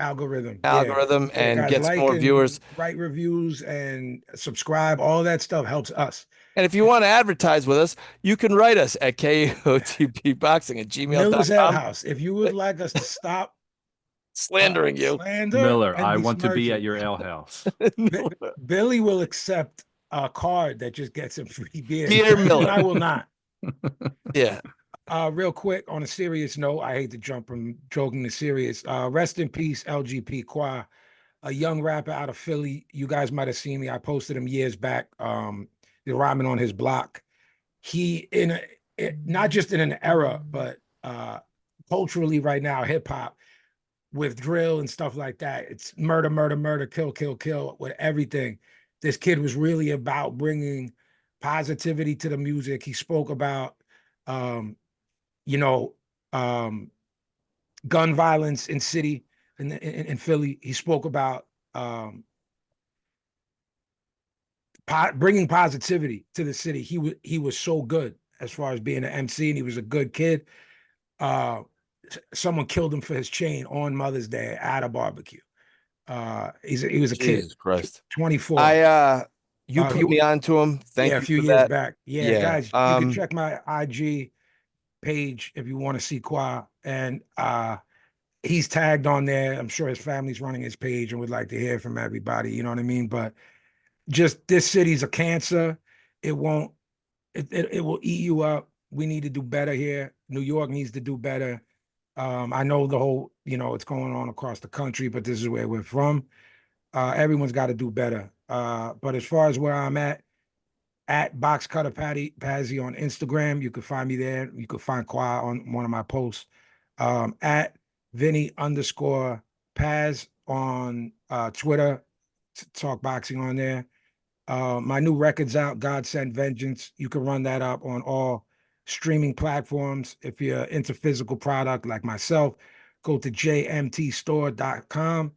Algorithm. Yeah.
algorithm
Yeah,
and
guys,
gets
like
more
and
viewers.
write reviews and subscribe. All that stuff helps us.
And if you want to advertise with us, you can write us at KOTBboxing at
Miller's Ale
gmail.com.
House. If you would like us to stop
Slandering you.
slander
Miller,
and
I want to be at
besmirching,
your ale house.
Billy will accept a card that just gets him free beer.
Dear
And
Miller.
I will not.
Yeah.
Real quick, on a serious note, I hate to jump from joking to serious. Rest in peace, LGP Qua, a young rapper out of Philly. You guys might have seen me. I posted him years back. The rhyming on his block. He not just in an era, but culturally right now, hip hop with drill and stuff like that. It's murder, murder, murder, kill, kill, kill with everything. This kid was really about bringing positivity to the music. He spoke about, um, you know, um, gun violence in city in Philly. He spoke about bringing positivity to the city. He was so good. as far as being an MC, and he was a good kid. Someone killed him for his chain on Mother's Day at a barbecue. He was a kid,
Jesus Christ.
24.
You put me onto him. Thank
Yeah, a
you
few
for
years
that.
back. Yeah,
Yeah.
guys, you can check my IG page if you want to see Qua. And he's tagged on there. I'm sure his family's running his page and would like to hear from everybody. You know what I mean? But just this city's a cancer. It won't, it will eat you up. We need to do better here. New York needs to do better. I know the whole, it's going on across the country, but this is where we're from. Everyone's got to do better. But as far as where I'm at Box Cutter Pazzi on Instagram, you can find me there. You can find Qua on one of my posts. At Vinny_Paz on Twitter, talk boxing on there. My new record's out, God Sent Vengeance. You can run that up on all streaming platforms. If you're into physical product like myself, go to jmtstore.com.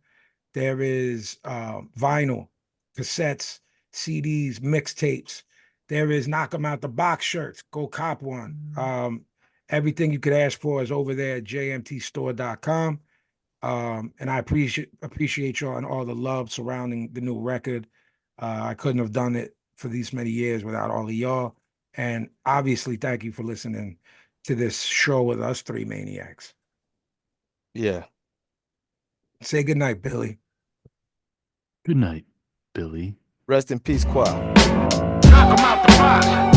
There is vinyl, cassettes, CDs, mixtapes. There is Knock 'em Out the Box shirts. Go cop one. Everything you could ask for is over there at jmtstore.com. And I appreciate y'all and all the love surrounding the new record. I couldn't have done it for these many years without all of y'all. And obviously, thank you for listening to this show with us three maniacs.
Yeah.
Say goodnight, Billy.
Good night, Billy.
Rest in peace, Qua.
Knock 'em out the box.